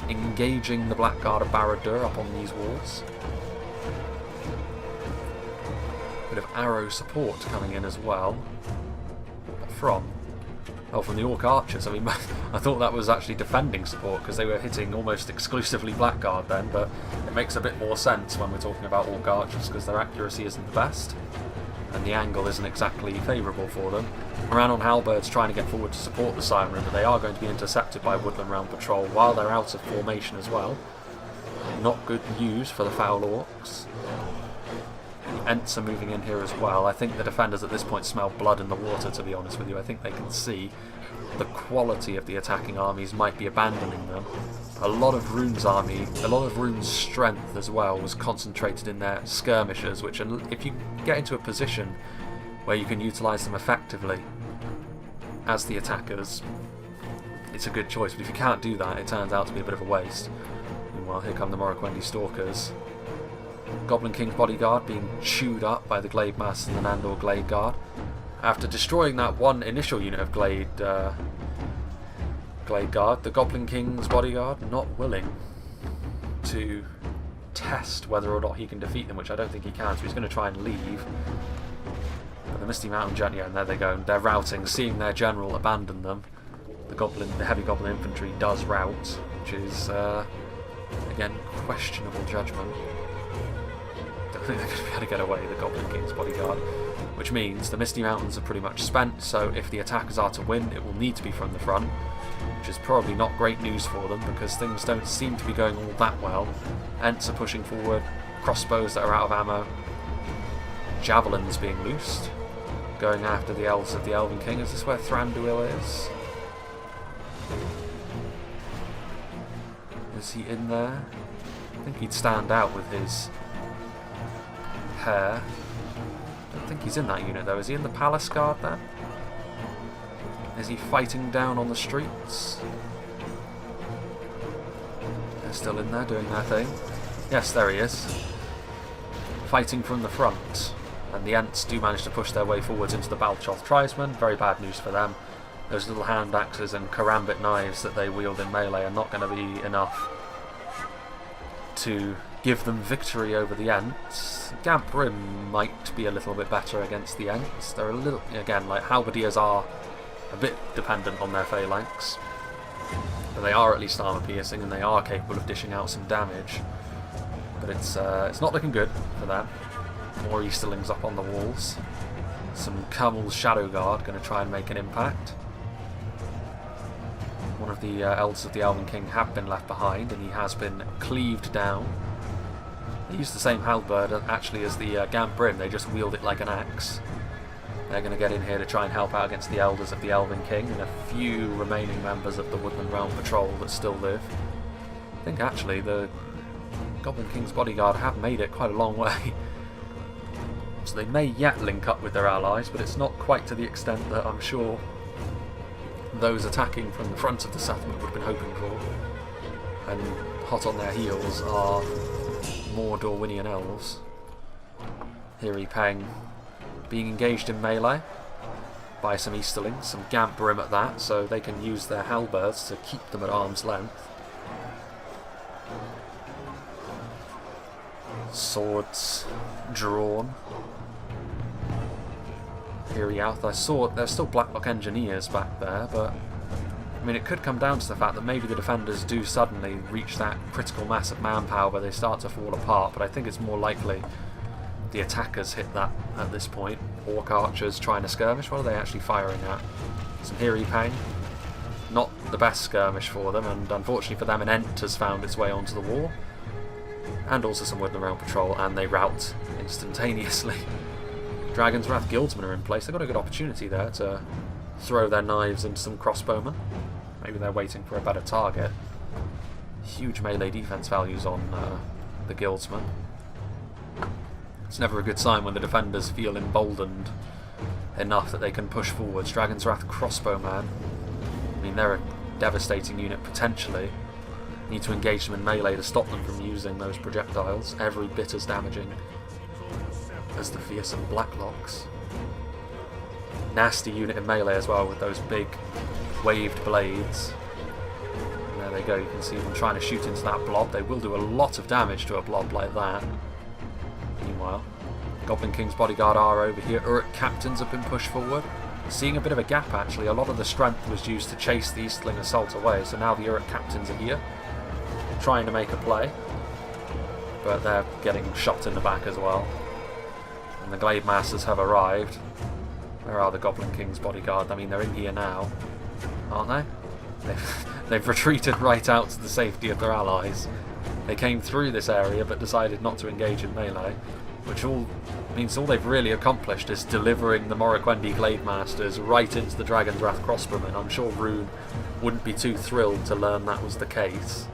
engaging the Blackguard of Barad-dûr up on these walls. Bit of arrow support coming in as well. From? Oh, from the Orc Archers. I mean, I thought that was actually defending support because they were hitting almost exclusively Blackguard then, but it makes a bit more sense when we're talking about Orc Archers because their accuracy isn't the best and the angle isn't exactly favourable for them. Rhun Halberds trying to get forward to support the Siren, but they are going to be intercepted by Woodland Realm Patrol while they're out of formation as well. Not good news for the Foul Orcs. The Ents are moving in here as well. I think the defenders at this point smell blood in the water, to be honest with you. I think they can see the quality of the attacking armies might be abandoning them. A lot of Rhûn's army, a lot of Rhûn's strength as well was concentrated in their skirmishers, which if you get into a position where you can utilise them effectively as the attackers, it's a good choice. But if you can't do that, it turns out to be a bit of a waste. Meanwhile, here come the Morroquendi Stalkers. Goblin King's bodyguard being chewed up by the Glade Mass and the Nandor Glade Guard. After destroying that one initial unit of Glade Guard, the Goblin King's bodyguard not willing to test whether or not he can defeat them, which I don't think he can, so he's going to try and leave. But the Misty Mountain Gent, yeah, and there they go. They're routing, seeing their general abandon them. The heavy Goblin infantry does rout, which is, again, questionable judgment. I think they're going to be able to get away, the Goblin King's bodyguard, which means the Misty Mountains are pretty much spent, so if the attackers are to win, it will need to be from the front, which is probably not great news for them because things don't seem to be going all that well. Ents are pushing forward, crossbows that are out of ammo, javelins being loosed, going after the Elves of the Elven King. Is this where Thranduil is? Is he in there? I think he'd stand out with his hair. I don't think he's in that unit though. Is he in the Palace Guard then? Is he fighting down on the streets? They're still in there doing their thing. Yes, there he is. Fighting from the front. And the Ents do manage to push their way forwards into the Balchoth Tribesmen. Very bad news for them. Those little hand axes and karambit knives that they wield in melee are not going to be enough to give them victory over the Ents. Gamprim might be a little bit better against the Ents. They're a little, again, like Halberdiers are a bit dependent on their phalanx, but they are at least armour piercing and they are capable of dishing out some damage. But it's not looking good for them. More Easterlings up on the walls. Some Cummel's Shadow Guard going to try and make an impact. One of the Elders of the Elven King have been left behind and he has been cleaved down. They use the same halberd actually as the Gamprim, they just wield it like an axe. They're going to get in here to try and help out against the Elders of the Elven King and a few remaining members of the Woodland Realm Patrol that still live. I think actually the Goblin King's bodyguard have made it quite a long way. So they may yet link up with their allies, but it's not quite to the extent that I'm sure those attacking from the front of the settlement would have been hoping for. And hot on their heels are more Dorwinion elves. Hiri Peng being engaged in melee by some Easterlings, some Gamprim at that, so they can use their halberds to keep them at arm's length. Swords drawn. Hiri out. I saw there's still Blacklock Engineers back there, but I mean it could come down to the fact that maybe the defenders do suddenly reach that critical mass of manpower where they start to fall apart, but I think it's more likely the attackers hit that at this point. Orc archers trying to skirmish. What are they actually firing at? Some Hiri Peng. Not the best skirmish for them, and unfortunately for them an Ent has found its way onto the wall. And also some Woodland Realm Patrol, and they rout instantaneously. Dragon's Wrath Guildsmen are in place. They've got a good opportunity there to throw their knives into some crossbowmen. Maybe they're waiting for a better target. Huge melee defense values on the Guildsmen. It's never a good sign when the defenders feel emboldened enough that they can push forwards. Dragon's Wrath crossbowman. I mean, they're a devastating unit potentially. Need to engage them in melee to stop them from using those projectiles. Every bit as damaging as the fearsome Blacklocks. Nasty unit in melee as well with those big waved blades. And there they go, you can see them trying to shoot into that blob. They will do a lot of damage to a blob like that. Meanwhile, Goblin King's bodyguard are over here. Uruk captains have been pushed forward. Seeing a bit of a gap actually. A lot of the strength was used to chase the Eastling assault away, so now the Uruk captains are here, trying to make a play. But they're getting shot in the back as well. And the Glade Masters have arrived. Where are the Goblin King's bodyguard? I mean, they're in here now, aren't they? They've retreated right out to the safety of their allies. They came through this area but decided not to engage in melee, which all means all they've really accomplished is delivering the Morroquendi Glade Masters right into the Dragon's Wrath crossbowmen. I'm sure Rhûn wouldn't be too thrilled to learn that was the case.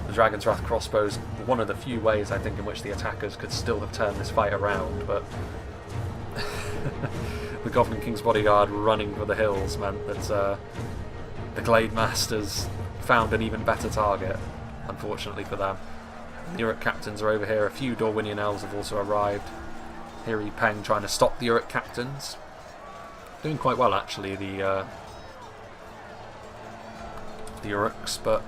The Dragon's Wrath crossbows were one of the few ways I think in which the attackers could still have turned this fight around, but the Goblin King's bodyguard running for the hills meant that the Glade Masters found an even better target, unfortunately for them. The Uruk captains are over here. A few Dorwinion elves have also arrived. Hiri Peng trying to stop the Uruk captains. Doing quite well actually, the Uruks, but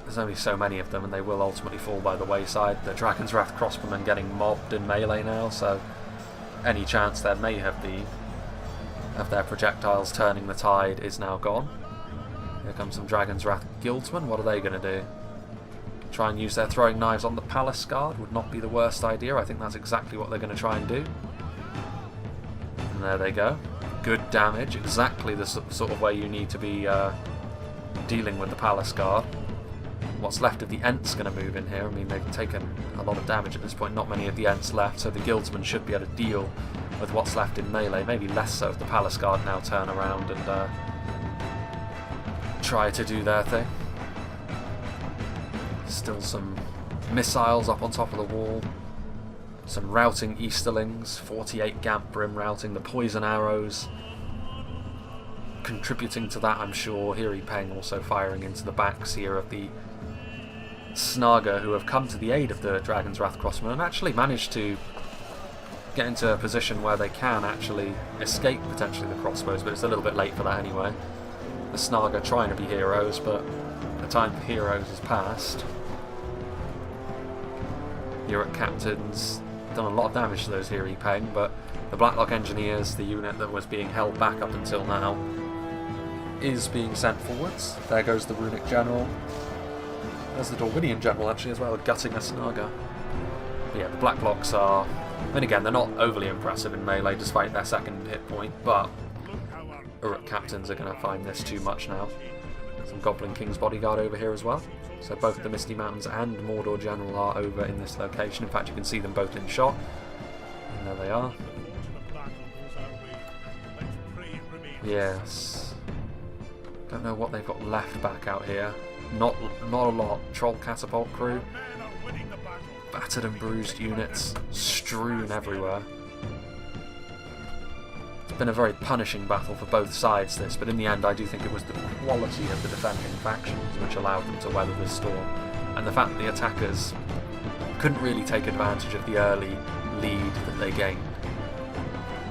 there's only so many of them and they will ultimately fall by the wayside. The Dragon's Wrath crossbowmen getting mobbed in melee now, so any chance there may have been of their projectiles turning the tide is now gone. Here comes some Dragon's Wrath guildsmen. What are they going to do? Try and use their throwing knives on the palace guard would not be the worst idea. I think that's exactly what they're going to try and do. And there they go. Good damage, exactly the sort of way you need to be dealing with the palace guard. What's left of the Ents going to move in here. I mean, they've taken a lot of damage at this point. Not many of the Ents left, so the guildsmen should be able to deal with what's left in melee. Maybe less so if the palace guard now turn around and try to do their thing. Still some missiles up on top of the wall. Some routing Easterlings. 48 Gamp Brim routing. The poison arrows contributing to that, I'm sure. Hiri Peng also firing into the backs here of the Snaga, who have come to the aid of the Dragon's Wrath crossbowmen and actually managed to get into a position where they can actually escape potentially the crossbows, but it's a little bit late for that anyway. The Snaga trying to be heroes, but the time for heroes has passed. Uruk captains done a lot of damage to those Hiri Peng, but the Blacklock Engineers, the unit that was being held back up until now, is being sent forwards. There goes the Runic General. There's the Dorwinion General actually as well, gutting a Snaga. But yeah, the Blacklocks are, and again, they're not overly impressive in melee despite their second hit point, but Uruk captains are going to find this too much now. Some Goblin King's bodyguard over here as well. So both the Misty Mountains and Mordor General are over in this location. In fact, you can see them both in shot. And there they are. Yes. Don't know what they've got left back out here. Not a lot. Troll catapult crew. Battered and bruised units strewn everywhere. It's been a very punishing battle for both sides this, but in the end I do think it was the quality of the defending factions which allowed them to weather this storm, and the fact that the attackers couldn't really take advantage of the early lead that they gained.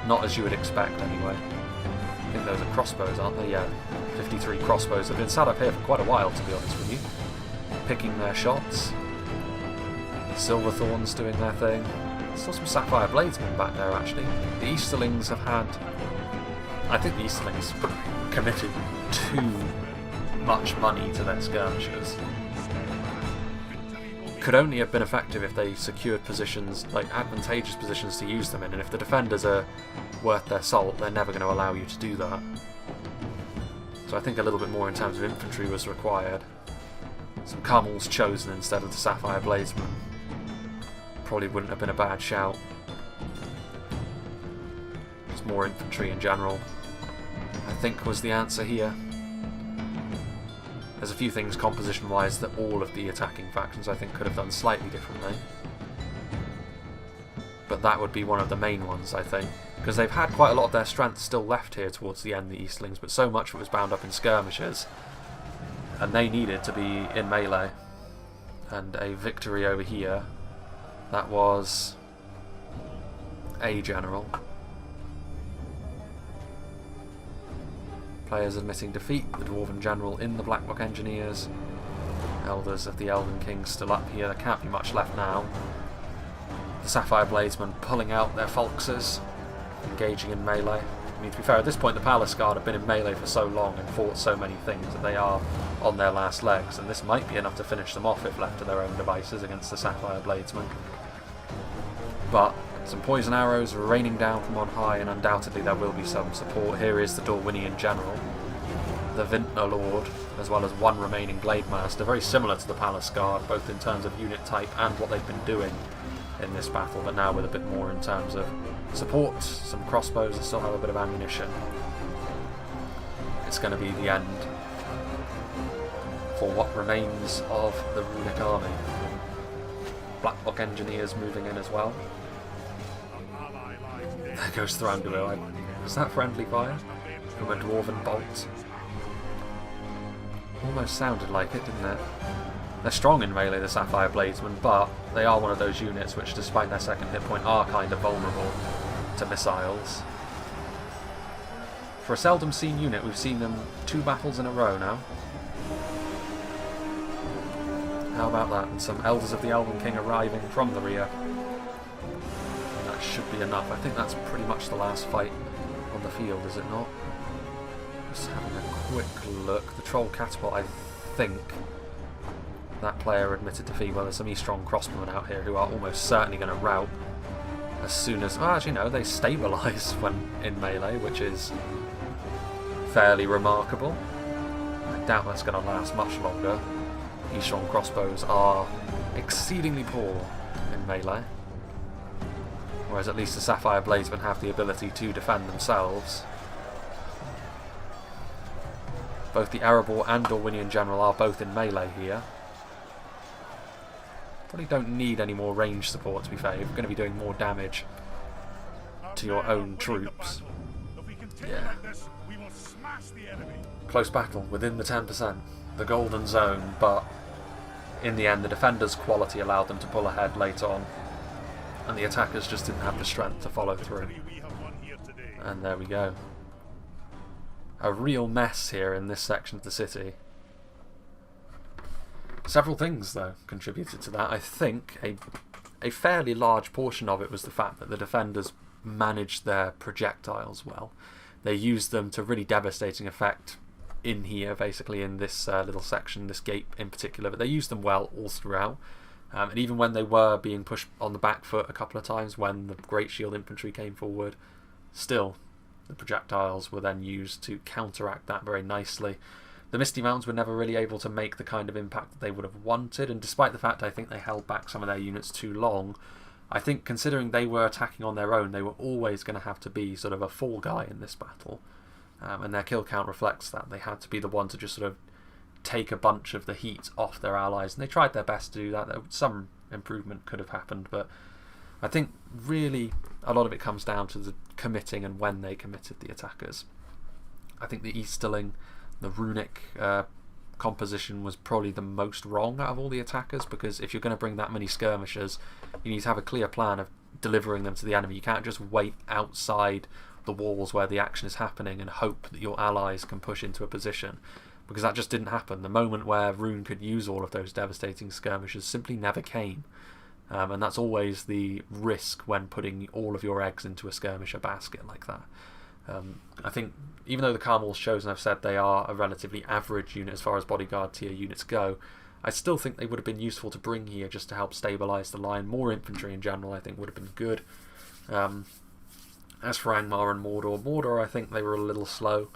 Not as you would expect anyway. I think those are crossbows, aren't they? Yeah, 53 crossbows have been sat up here for quite a while, to be honest with you, picking their shots. The Silverthorns doing their thing. Still some Sapphire Bladesmen back there actually. The Easterlings have had, I think the Easterlings committed too much money to their skirmishers. Could only have been effective if they secured positions, like advantageous positions to use them in, and if the defenders are worth their salt, they're never going to allow you to do that. So I think a little bit more in terms of infantry was required. Some Carmels chosen instead of the Sapphire Bladesmen. Probably wouldn't have been a bad shout. Just more infantry in general, I think, was the answer here. There's a few things composition-wise that all of the attacking factions I think could have done slightly differently. But that would be one of the main ones, I think. because they've had quite a lot of their strength still left here towards the end, the Eastlings, but so much of it was bound up in skirmishes, and they needed to be in melee. And a victory over here, that was a general. Players admitting defeat, the Dwarven General in the Blackrock Engineers. Elders of the Elven King still up here, there can't be much left now. The Sapphire Bladesmen pulling out their Folxes, engaging in melee. I mean, to be fair, at this point the Palace Guard have been in melee for so long and fought so many things that they are on their last legs, and this might be enough to finish them off if left to their own devices against the Sapphire Bladesmen. But some poison arrows raining down from on high, and undoubtedly there will be some support. Here is the Dorwinion General, the Vintner Lord, as well as one remaining Blade Master, very similar to the Palace Guard, both in terms of unit type and what they've been doing in this battle, but now with a bit more in terms of support, some crossbows that still have a bit of ammunition. It's going to be the end for what remains of the Runic army. Blackrock Engineers moving in as well. There goes Thranduil. Was that friendly fire? From a Dwarven bolt? Almost sounded like it, didn't it? They're strong in melee, the Sapphire Bladesmen, but they are one of those units which, despite their second hit point, are kind of vulnerable to missiles. For a seldom seen unit, we've seen them 2 battles in a row now. How about that? And some Elders of the Elven King arriving from the rear. And that should be enough. I think that's pretty much the last fight on the field, is it not? Just having a quick look. The Troll Catapult, I think that player admitted defeat. Well, there's some Eastron crossbowmen out here who are almost certainly going to rout as soon as... Well, actually, no, they stabilise when in melee, which is fairly remarkable. I doubt that's going to last much longer. Eastron crossbows are exceedingly poor in melee, whereas at least the Sapphire Bladesmen have the ability to defend themselves. Both the Erebor and Dorwinion General are both in melee here. Probably don't need any more range support, to be fair. You're going to be doing more damage to your own troops. Yeah. Close battle within the 10%. The golden zone, but in the end the defenders' quality allowed them to pull ahead late on, and the attackers just didn't have the strength to follow through. And there we go. A real mess here in this section of the city. Several things, though, contributed to that. I think a fairly large portion of it was the fact that the defenders managed their projectiles well. They used them to really devastating effect in here, basically in this little section, this gate in particular, but they used them well all throughout. And even when they were being pushed on the back foot a couple of times when the Great Shield Infantry came forward, still the projectiles were then used to counteract that very nicely. The Misty Mountains were never really able to make the kind of impact that they would have wanted, and despite the fact I think they held back some of their units too long, I think considering they were attacking on their own, they were always going to have to be sort of a fall guy in this battle. And their kill count reflects that. They had to be the one to just sort of take a bunch of the heat off their allies, and they tried their best to do that. Some improvement could have happened, but I think really a lot of it comes down to the committing and when they committed the attackers. I think the Easterling, the runic composition was probably the most wrong out of all the attackers, because if you're going to bring that many skirmishers, you need to have a clear plan of delivering them to the enemy. You can't just wait outside the walls where the action is happening and hope that your allies can push into a position, because that just didn't happen. The moment where Rhûn could use all of those devastating skirmishers simply never came, and that's always the risk when putting all of your eggs into a skirmisher basket like that. I think even though the Carmel's Chosen, I've said they are a relatively average unit as far as bodyguard tier units go, I still think they would have been useful to bring here just to help stabilise the line. More infantry in general I think would have been good. As for Angmar and Mordor, I think they were a little slow.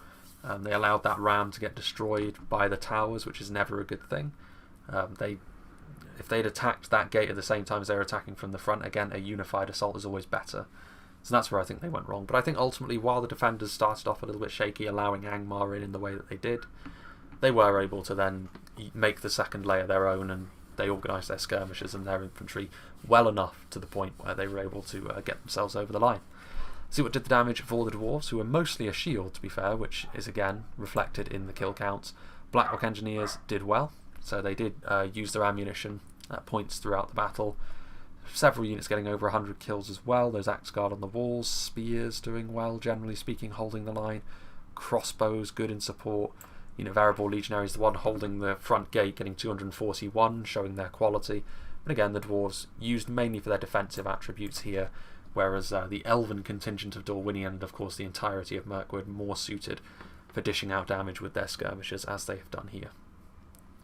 They allowed that ram to get destroyed by the towers, which is never a good thing. If they'd attacked that gate at the same time as they were attacking from the front, again, a unified assault is always better. So that's where I think they went wrong. But I think ultimately, while the defenders started off a little bit shaky, allowing Angmar in the way that they did, they were able to then make the second layer their own, and they organised their skirmishers and their infantry well enough to the point where they were able to get themselves over the line. See what did the damage for the dwarves, who were mostly a shield, to be fair, which is again reflected in the kill counts. Blackrock Engineers did well, so they did use their ammunition at points throughout the battle. Several units getting over 100 kills as well. Those Axe Guard on the walls, spears doing well, generally speaking, holding the line. Crossbows good in support. Erebor Legionaries, the one holding the front gate, getting 241, showing their quality. But again, the dwarves used mainly for their defensive attributes here, whereas the elven contingent of Dorwinion and of course the entirety of Mirkwood more suited for dishing out damage with their skirmishers, as they have done here.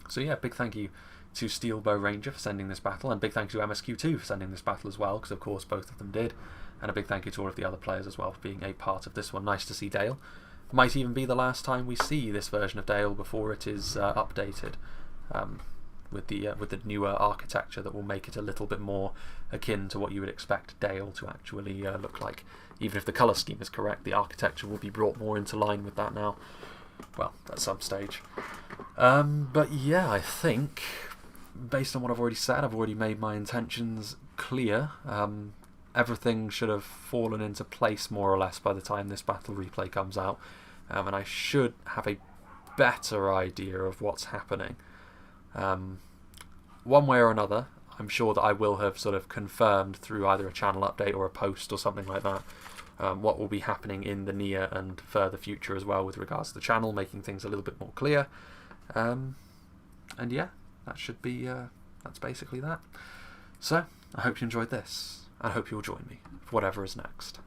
So yeah, big thank you to Steelbow Ranger for sending this battle, and big thank you to MSQ2 for sending this battle as well, because of course both of them did, and a big thank you to all of the other players as well for being a part of this one. Nice to see Dale. Might even be the last time we see this version of Dale before it is updated with the newer architecture that will make it a little bit more akin to what you would expect Dale to actually look like. Even if the colour scheme is correct, the architecture will be brought more into line with that now. Well, at some stage. But yeah, I think, based on what I've already said, I've already made my intentions clear. Everything should have fallen into place more or less by the time this battle replay comes out, and I should have a better idea of what's happening. One way or another, I'm sure that I will have sort of confirmed through either a channel update or a post or something like that what will be happening in the near and further future as well with regards to the channel, making things a little bit more clear. And yeah, that should be that's basically that. So I hope you enjoyed this. I hope you'll join me for whatever is next.